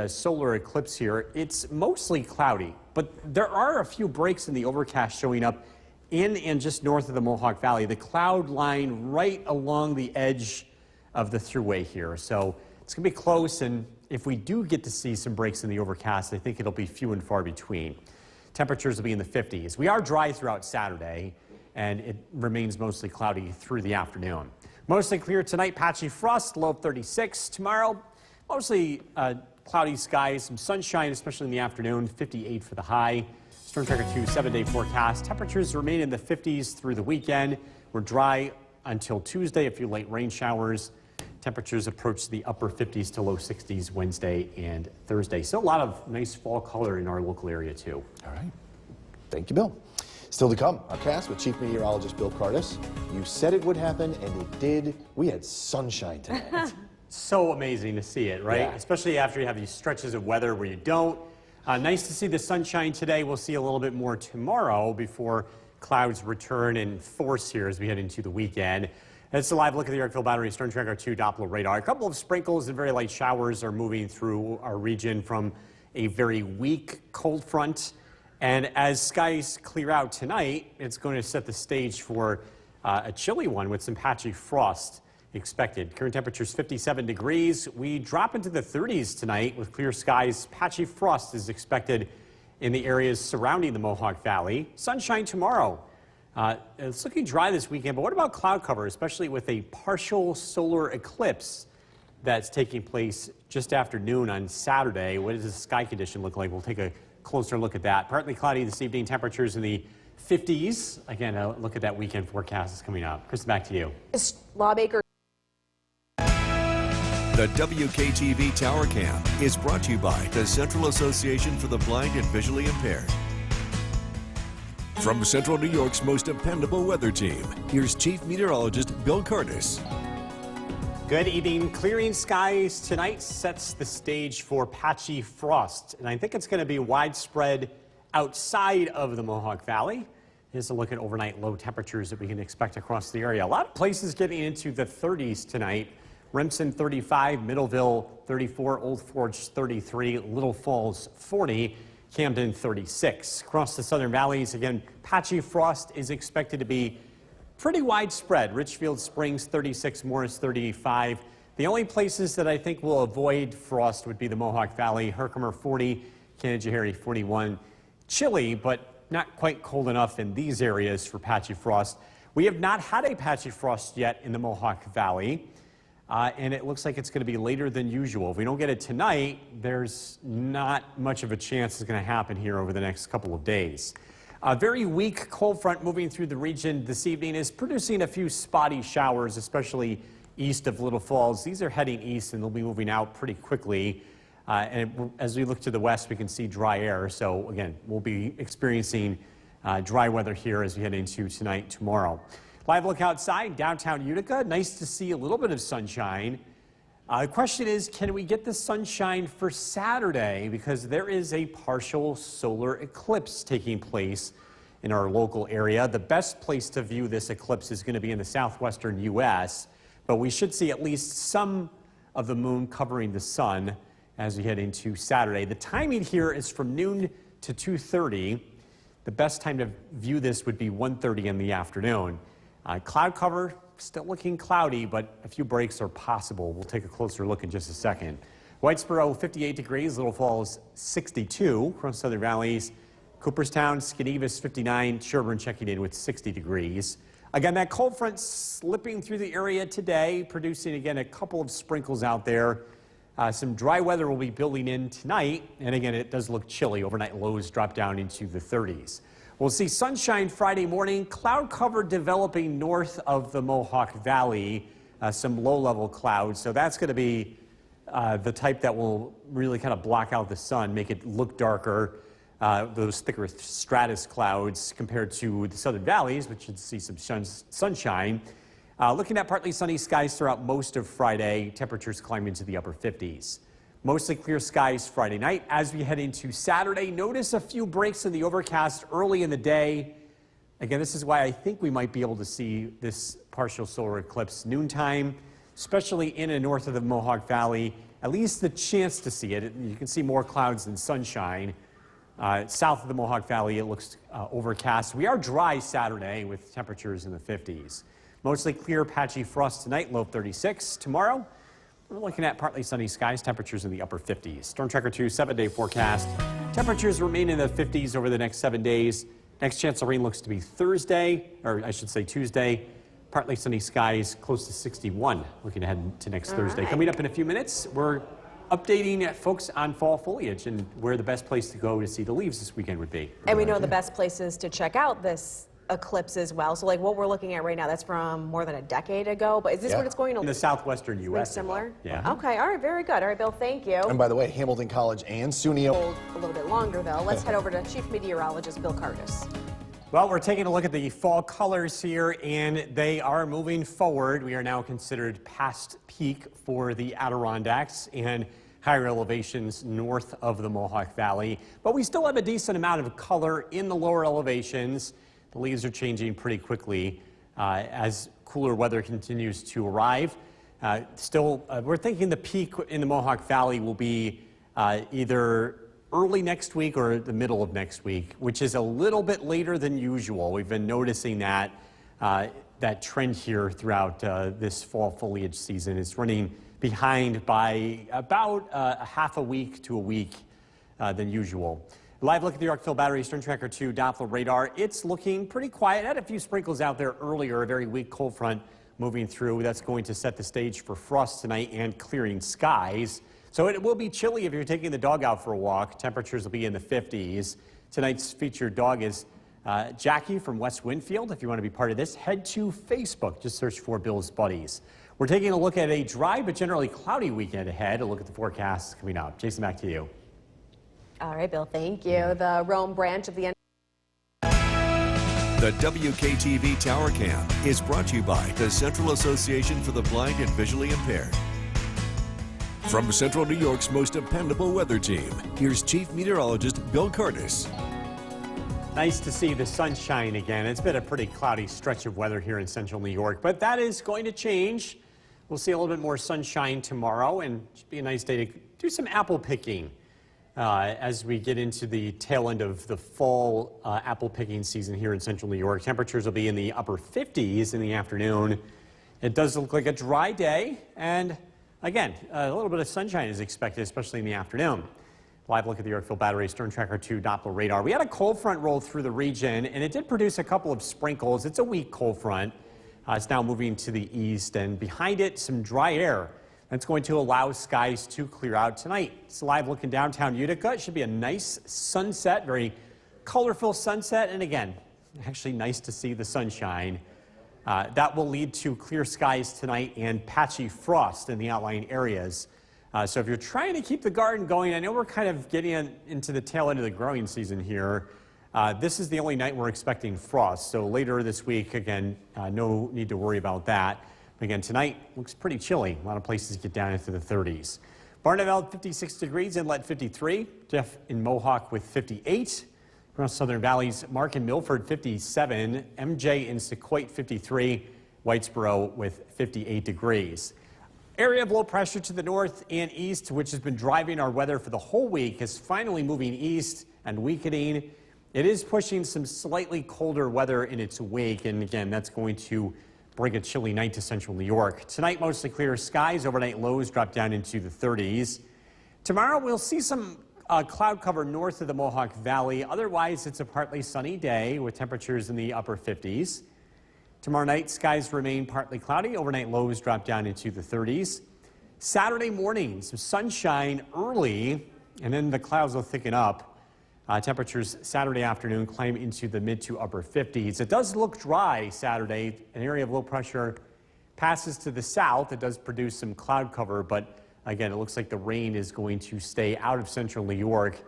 solar eclipse here, it's mostly cloudy, but there are a few breaks in the overcast showing up in and just north of the Mohawk Valley. The cloud line right along the edge of the thruway here. So it's going to be close, and if we do get to see some breaks in the overcast, I think it'll be few and far between. Temperatures will be in the 50s. We are dry throughout Saturday, and it remains mostly cloudy through the afternoon. Mostly clear tonight, patchy frost, low of 36. Tomorrow, mostly cloudy skies, some sunshine, especially in the afternoon, 58 for the high. Storm Tracker 2 7-day forecast. Temperatures remain in the 50s through the weekend. We're dry until Tuesday, a few late rain showers. Temperatures approach the upper 50s to low 60s Wednesday and Thursday. So a lot of nice fall color in our local area, too. All right. Thank you, Bill. Still to come, our cast with Chief Meteorologist Bill Cardis. You said it would happen, and it did. We had sunshine tonight. So amazing to see it, right? Yeah. Especially after you have these stretches of weather where you don't. Nice to see the sunshine today. We'll see a little bit more tomorrow before clouds return in force here as we head into the weekend. It's a live look at the Yorkville Battery Storm Tracker 2 Doppler radar. A couple of sprinkles and very light showers are moving through our region from a very weak cold front. And as skies clear out tonight, it's going to set the stage for a chilly one with some patchy frost expected. Current temperature is 57 degrees. We drop into the 30s tonight with clear skies. Patchy frost is expected in the areas surrounding the Mohawk Valley. Sunshine tomorrow. It's looking dry this weekend, but what about cloud cover, especially with a partial solar eclipse that's taking place just after noon on Saturday? What does the sky condition look like? We'll take a closer look at that. Partly cloudy this evening, temperatures in the 50s. Again, a look at that weekend forecast is coming up. Chris, back to you. Lawmaker. The WKTV Tower Cam is brought to you by the Central Association for the Blind and Visually Impaired. From Central New York's most dependable weather team, here's Chief Meteorologist Bill Cardis. Good evening. Clearing skies tonight sets the stage for patchy frost, and I think it's going to be widespread outside of the Mohawk Valley. Here's a look at overnight low temperatures that we can expect across the area. A lot of places getting into the 30s tonight. Remsen 35, Middleville 34, Old Forge 33, Little Falls 40, Camden 36. Across the Southern Valleys, again, patchy frost is expected to be pretty widespread. Richfield Springs 36, Morris 35. The only places that I think will avoid frost would be the Mohawk Valley, Herkimer 40, Canajoharie 41. Chilly, but not quite cold enough in these areas for patchy frost. We have not had a patchy frost yet in the Mohawk Valley, and it looks like it's going to be later than usual. If we don't get it tonight, there's not much of a chance it's going to happen here over the next couple of days. A very weak cold front moving through the region this evening is producing a few spotty showers, especially east of Little Falls. These are heading east, and they'll be moving out pretty quickly. As we look to the west, we can see dry air. So, again, we'll be experiencing dry weather here as we head into tonight, tomorrow. Live look outside, downtown Utica. Nice to see a little bit of sunshine. The question is, can we get the sunshine for Saturday? Because there is a partial solar eclipse taking place in our local area. The best place to view this eclipse is going to be in the southwestern U.S., but we should see at least some of the moon covering the sun as we head into Saturday. The timing here is from noon to 2:30. The best time to view this would be 1:30 in the afternoon. Cloud cover, still looking cloudy, but a few breaks are possible. We'll take a closer look in just a second. Whitesboro, 58 degrees. Little Falls, 62. Across Southern Valleys, Cooperstown, Skenevis, 59. Sherburne checking in with 60 degrees. Again, that cold front slipping through the area today, producing, again, a couple of sprinkles out there. Some dry weather will be building in tonight, and again, it does look chilly. Overnight lows drop down into the 30s. We'll see sunshine Friday morning, cloud cover developing north of the Mohawk Valley, some low-level clouds. So that's going to be the type that will really kind of block out the sun, make it look darker. Those thicker stratus clouds compared to the southern valleys, which should see some sunshine. Looking at partly sunny skies throughout most of Friday, temperatures climbing to the upper 50s. Mostly clear skies Friday night. As we head into Saturday, notice a few breaks in the overcast early in the day. Again, this is why I think we might be able to see this partial solar eclipse noontime, especially in and north of the Mohawk Valley. At least the chance to see it. You can see more clouds than sunshine. South of the Mohawk Valley, it looks overcast. We are dry Saturday with temperatures in the 50s. Mostly clear, patchy frost tonight, low 36. Tomorrow, we're looking at partly sunny skies, temperatures in the upper 50s. Storm Tracker 2 7-day forecast. Temperatures remain in the 50s over the next 7 days. Next chance of rain looks to be Thursday, or I should say Tuesday. Partly sunny skies, close to 61. Looking ahead to next Thursday. Coming up in a few minutes, we're updating folks on fall foliage and where the best place to go to see the leaves this weekend would be. And we know the best places to check out this eclipse as well. So like what we're looking at right now, that's from more than a decade ago, but is this what it's going to In the southwestern U.S. similar? Yeah. Okay, all right, very good. All right, Bill, thank you. And by the way, Hamilton College and SUNY. Hold a little bit longer though. Let's head over to Chief Meteorologist Bill Curtis. Well, we're taking a look at the fall colors here, and they are moving forward. We are now considered past peak for the Adirondacks and higher elevations north of the Mohawk Valley. But we still have a decent amount of color in the lower elevations. The leaves are changing pretty quickly as cooler weather continues to arrive. We're thinking the peak in the Mohawk Valley will be either early next week or the middle of next week, which is a little bit later than usual. We've been noticing that trend here throughout this fall foliage season. It's running behind by about a half a week to a week than usual. Live look at the Yorkville Battery Storm Tracker 2 Doppler radar. It's looking pretty quiet. Had a few sprinkles out there earlier, a very weak cold front moving through. That's going to set the stage for frost tonight and clearing skies. So it will be chilly if you're taking the dog out for a walk. Temperatures will be in the 50s. Tonight's featured dog is Jackie from West Winfield. If you want to be part of this, head to Facebook. Just search for Bill's Buddies. We're taking a look at a dry but generally cloudy weekend ahead. A look at the forecast coming up. Jason, back to you. All right, Bill, thank you. The Rome branch of the The WKTV Tower Cam is brought to you by the Central Association for the Blind and Visually Impaired. From Central New York's most dependable weather team, here's Chief Meteorologist Bill Curtis. Nice to see the sunshine again. It's been a pretty cloudy stretch of weather here in Central New York, but that is going to change. We'll see a little bit more sunshine tomorrow, and it should be a nice day to do some apple picking. As we get into the tail end of the fall apple picking season here in Central New York. Temperatures will be in the upper 50s in the afternoon. It does look like a dry day, and again, a little bit of sunshine is expected, especially in the afternoon. Live look at the Yorkville Battery Storm Tracker 2 Doppler radar. We had a cold front roll through the region, and it did produce a couple of sprinkles. It's a weak cold front. It's now moving to the east, and behind it, some dry air. That's going to allow skies to clear out tonight. It's live looking downtown Utica. It should be a nice sunset, very colorful sunset. And again, actually nice to see the sunshine. That will lead to clear skies tonight and patchy frost in the outlying areas. So if you're trying to keep the garden going, I know we're kind of getting into the tail end of the growing season here. This is the only night we're expecting frost. So later this week, again, no need to worry about that. Again, tonight looks pretty chilly. A lot of places get down into the 30s. Barneveld, 56 degrees. Inlet, 53. Jeff in Mohawk with 58. Across Southern Valleys, Mark in Milford, 57. MJ in Sequoia, 53. Whitesboro with 58 degrees. Area of low pressure to the north and east, which has been driving our weather for the whole week, is finally moving east and weakening. It is pushing some slightly colder weather in its wake, and again, that's going to bring a chilly night to Central New York. Tonight, mostly clear skies. Overnight lows drop down into the 30s. Tomorrow, we'll see some cloud cover north of the Mohawk Valley. Otherwise, it's a partly sunny day with temperatures in the upper 50s. Tomorrow night, skies remain partly cloudy. Overnight lows drop down into the 30s. Saturday morning, some sunshine early, and then the clouds will thicken up. Temperatures Saturday afternoon climb into the mid to upper 50s. It does look dry Saturday. An area of low pressure passes to the south. It does produce some cloud cover, but again, it looks like the rain is going to stay out of central New York.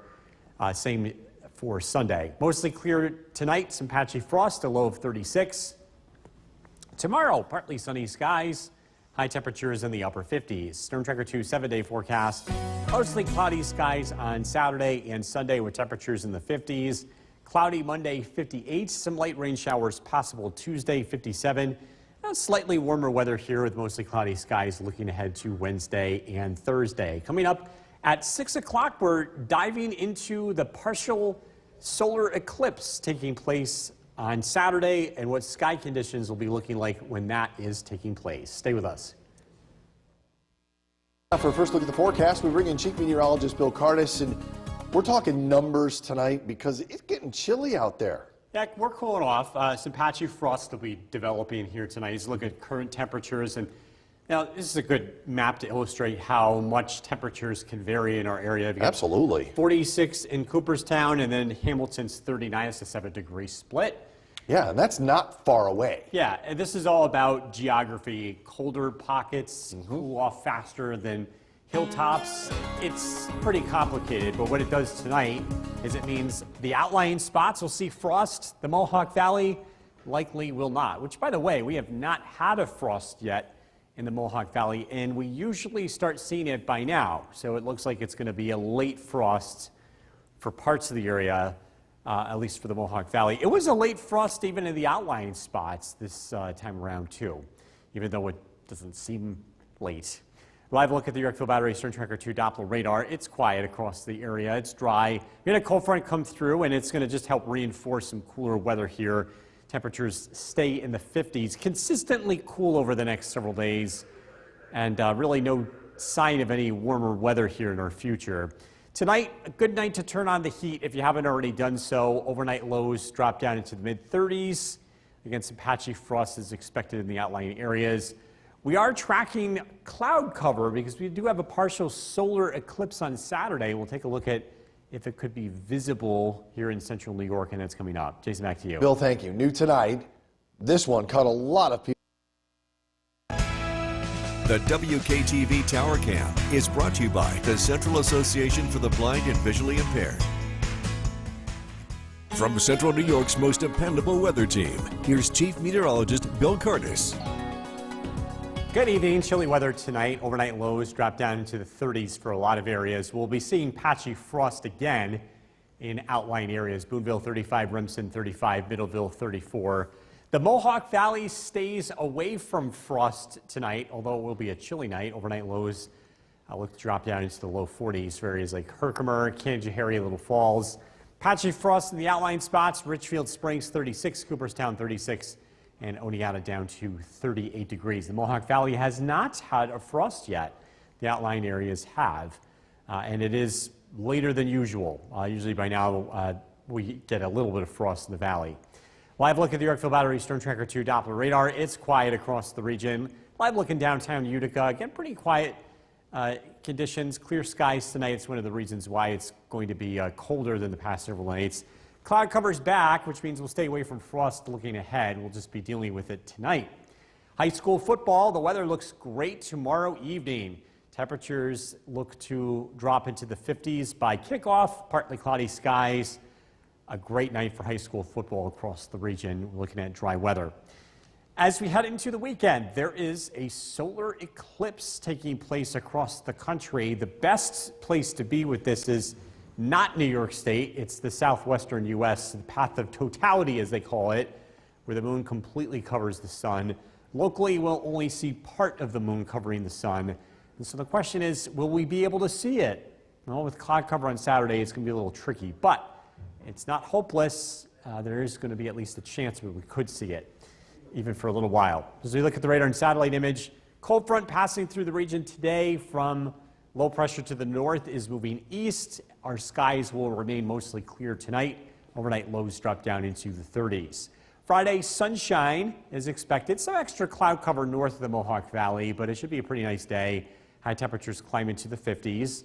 Same for Sunday. Mostly clear tonight, some patchy frost, a low of 36. Tomorrow, partly sunny skies. High temperatures in the upper 50s. Storm Tracker 2 7-day forecast. Mostly cloudy skies on Saturday and Sunday with temperatures in the 50s. Cloudy Monday 58. Some light rain showers possible Tuesday 57. Slightly warmer weather here with mostly cloudy skies looking ahead to Wednesday and Thursday. Coming up at 6 o'clock, we're diving into the partial solar eclipse taking place on Saturday and what sky conditions will be looking like when that is taking place. Stay with us. For a first look at the forecast, we bring in Chief Meteorologist Bill Cardis, and we're talking numbers tonight because it's getting chilly out there. Yeah, we're cooling off. Some patchy frost will be developing here tonight. Let's look at current temperatures, and now this is a good map to illustrate how much temperatures can vary in our area. Absolutely. 46 in Cooperstown, and then Hamilton's 39. It's a 7-degree split. Yeah, and that's not far away. Yeah, and this is all about geography. Colder pockets cool off faster than hilltops. It's pretty complicated, but what it does tonight is it means the outlying spots will see frost. The Mohawk Valley likely will not, which, by the way, we have not had a frost yet in the Mohawk Valley, and we usually start seeing it by now. So it looks like it's going to be a late frost for parts of the area, at least for the Mohawk Valley. It was a late frost even in the outlying spots this time around, too, even though it doesn't seem late. Live look at the Yorkville Battery Storm Tracker 2 Doppler radar. It's quiet across the area. It's dry. We had a cold front come through, and it's going to just help reinforce some cooler weather here. Temperatures stay in the 50s, consistently cool over the next several days, and really no sign of any warmer weather here in our future. Tonight, a good night to turn on the heat if you haven't already done so. Overnight lows drop down into the mid-30s. Again, some patchy frost is expected in the outlying areas. We are tracking cloud cover because we do have a partial solar eclipse on Saturday. We'll take a look at if it could be visible here in central New York, and it's coming up. Jason, back to you. Bill, thank you. New tonight, this one caught a lot of people. The WKTV Tower Cam is brought to you by the Central Association for the Blind and Visually Impaired. From Central New York's most dependable weather team, here's Chief Meteorologist Bill Cardis. Good evening. Chilly weather tonight. Overnight lows drop down into the 30s for a lot of areas. We'll be seeing patchy frost again in outlying areas. Boonville 35, Remsen 35, Middleville 34. The Mohawk Valley stays away from frost tonight, although it will be a chilly night. Overnight lows look to drop down into the low 40s for areas like Herkimer, Canajoharie, Little Falls. Patchy frost in the outlying spots. Richfield Springs 36, Cooperstown 36, and Oneonta down to 38 degrees. The Mohawk Valley has not had a frost yet. The outlying areas have, and it is later than usual. Usually by now we get a little bit of frost in the valley. Live look at the Yorkville Battery Storm Tracker 2 Doppler radar. It's quiet across the region. Live look in downtown Utica. Again, pretty quiet conditions. Clear skies tonight. It's one of the reasons why it's going to be colder than the past several nights. Cloud cover's back, which means we'll stay away from frost looking ahead. We'll just be dealing with it tonight. High school football, the weather looks great tomorrow evening. Temperatures look to drop into the 50s by kickoff. Partly cloudy skies. A great night for high school football across the region. We're looking at dry weather. As we head into the weekend, there is a solar eclipse taking place across the country. The best place to be with this is not New York State. It's the southwestern U.S., the path of totality, as they call it, where the moon completely covers the sun. Locally, we'll only see part of the moon covering the sun. And so the question is, will we be able to see it? Well, with cloud cover on Saturday, it's going to be a little tricky, but it's not hopeless. There is going to be at least a chance that we could see it, even for a little while. As we look at the radar and satellite image, cold front passing through the region today from low pressure to the north is moving east. Our skies will remain mostly clear tonight. Overnight lows drop down into the 30s. Friday, sunshine is expected. Some extra cloud cover north of the Mohawk Valley, but it should be a pretty nice day. High temperatures climb into the 50s.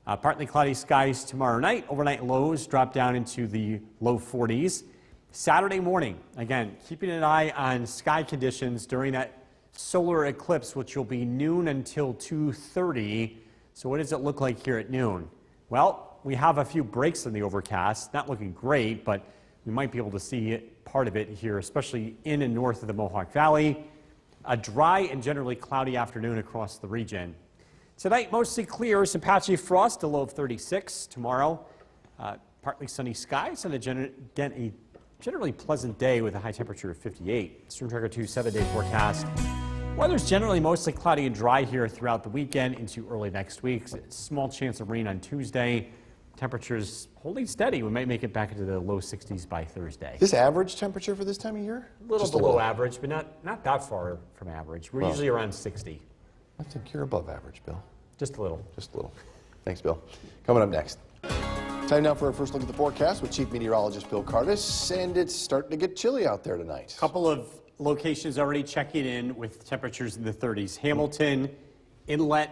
Partly cloudy skies tomorrow night. Overnight lows drop down into the low 40s. Saturday morning, again, keeping an eye on sky conditions during that solar eclipse, which will be noon until 2:30. So what does it look like here at noon? Well, we have a few breaks in the overcast. Not looking great, but we might be able to see part of it here, especially in and north of the Mohawk Valley. A dry and generally cloudy afternoon across the region. Tonight, mostly clear, some patchy frost, a low of 36. Tomorrow, partly sunny skies and a generally pleasant day with a high temperature of 58. Storm Tracker 2 7-day forecast. Weather's generally mostly cloudy and dry here throughout the weekend into early next week. Small chance of rain on Tuesday. Temperatures holding steady. We might make it back into the low 60s by Thursday. This average temperature for this time of year? A little Just below average, but not that far from average. We're usually around 60. I think you're above average, Bill. Just a little. Just a little. Thanks, Bill. Coming up next. Time now for our first look at the forecast with Chief Meteorologist Bill Cardis, and it's starting to get chilly out there tonight. Couple of locations already checking in with temperatures in the 30s. Hamilton, Inlet.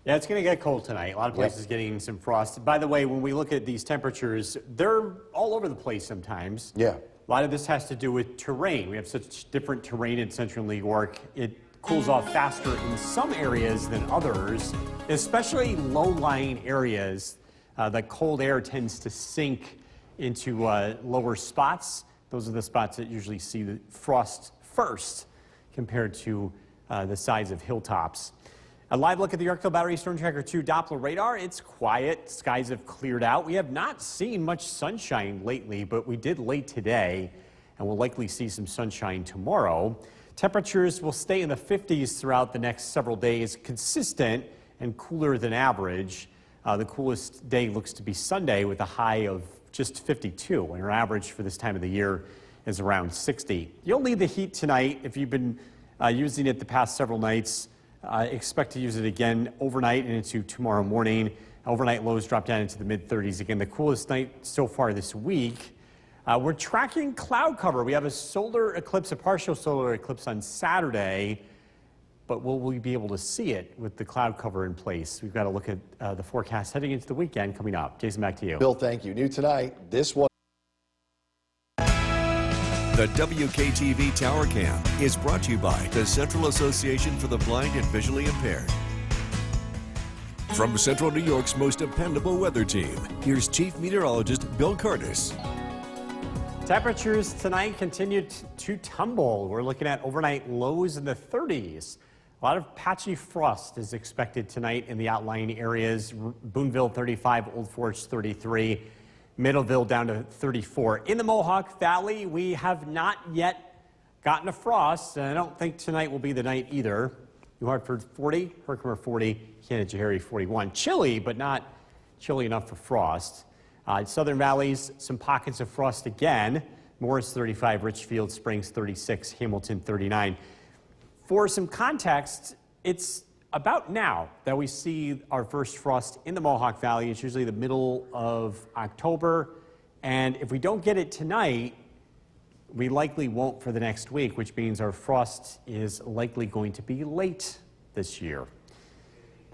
Yeah, it's going to get cold tonight. A lot of places getting some frost. By the way, when we look at these temperatures, they're all over the place sometimes. Yeah. A lot of this has to do with terrain. We have such different terrain in central New York. It cools off faster in some areas than others, especially low-lying areas. The cold air tends to sink into lower spots. Those are the spots that usually see the frost first compared to the size of hilltops. A live look at the Yorkville Battery Storm Tracker 2 Doppler radar. It's quiet. Skies have cleared out. We have not seen much sunshine lately, but we did late today, and we'll likely see some sunshine tomorrow. Temperatures will stay in the 50s throughout the next several days, consistent and cooler than average. The coolest day looks to be Sunday with a high of just 52, and our average for this time of the year is around 60. You'll need the heat tonight if you've been using it the past several nights. Expect to use it again overnight and into tomorrow morning. Overnight lows drop down into the mid-30s. Again, the coolest night so far this week. We're tracking cloud cover. We have a solar eclipse, a partial solar eclipse on Saturday, but will we be able to see it with the cloud cover in place? We've got to look at the forecast heading into the weekend coming up. Jason, back to you. Bill, thank you. New tonight, this was The WKTV Tower Cam is brought to you by the Central Association for the Blind and Visually Impaired. From Central New York's most dependable weather team, here's Chief Meteorologist Bill Cardis. Temperatures tonight continue to tumble. We're looking at overnight lows in the 30s. A lot of patchy frost is expected tonight in the outlying areas. Boonville 35, Old Forge 33. Middleville down to 34. In the Mohawk Valley, we have not yet gotten a frost, and I don't think tonight will be the night either. New Hartford 40, Herkimer 40, Canajoharie 41. Chilly, but not chilly enough for frost. Southern Valleys, some pockets of frost again. Morris 35, Richfield Springs 36, Hamilton 39. For some context, it's about now that we see our first frost in the Mohawk Valley. It's usually the middle of October, and if we don't get it tonight, we likely won't for the next week, which means our frost is likely going to be late this year.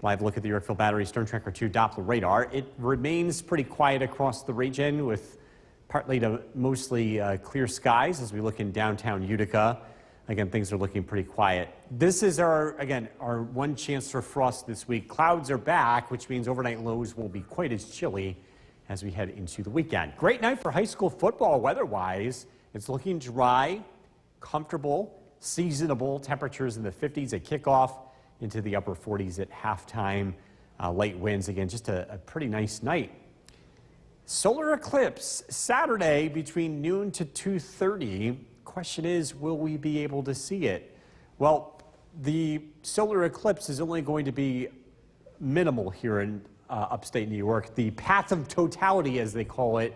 Live look at the Yorkville Battery Storm Tracker 2 Doppler radar. It remains pretty quiet across the region with partly to mostly clear skies as we look in downtown Utica. Again, things are looking pretty quiet. This is our one chance for frost this week. Clouds are back, which means overnight lows won't be quite as chilly as we head into the weekend. Great night for high school football weather-wise. It's looking dry, comfortable, seasonable temperatures in the 50s at kickoff into the upper 40s at halftime. Light winds, again, just a pretty nice night. Solar eclipse Saturday between noon to 2:30. Question is, will we be able to see it? Well, the solar eclipse is only going to be minimal here in upstate New York. The path of totality, as they call it,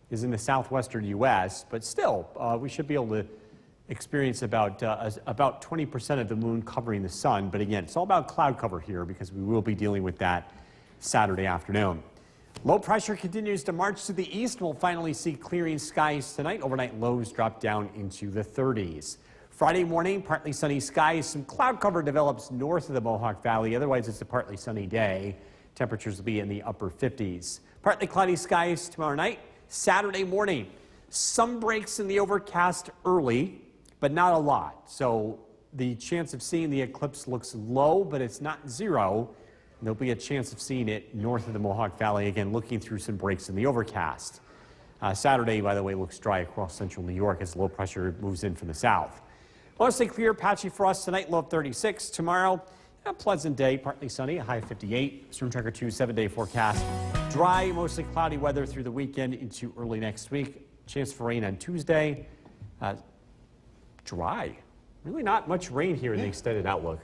is in the southwestern U.S., but still, we should be able to experience about 20% of the moon covering the sun. But again, it's all about cloud cover here because we will be dealing with that Saturday afternoon. Low pressure continues to march to the east. We'll finally see clearing skies tonight. Overnight lows drop down into the 30s. Friday morning, partly sunny skies. Some cloud cover develops north of the Mohawk Valley. Otherwise, it's a partly sunny day. Temperatures will be in the upper 50s. Partly cloudy skies tomorrow night. Saturday morning, some breaks in the overcast early, but not a lot. So the chance of seeing the eclipse looks low, but it's not zero. There'll be a chance of seeing it north of the Mohawk Valley, again, looking through some breaks in the overcast. Saturday, by the way, looks dry across central New York as low pressure moves in from the south. Mostly clear, patchy frost tonight, low of 36. Tomorrow, a pleasant day, partly sunny, a high of 58. Storm Tracker 2 7-day forecast. Dry, mostly cloudy weather through the weekend into early next week. Chance for rain on Tuesday. Dry. Really not much rain here in the extended outlook.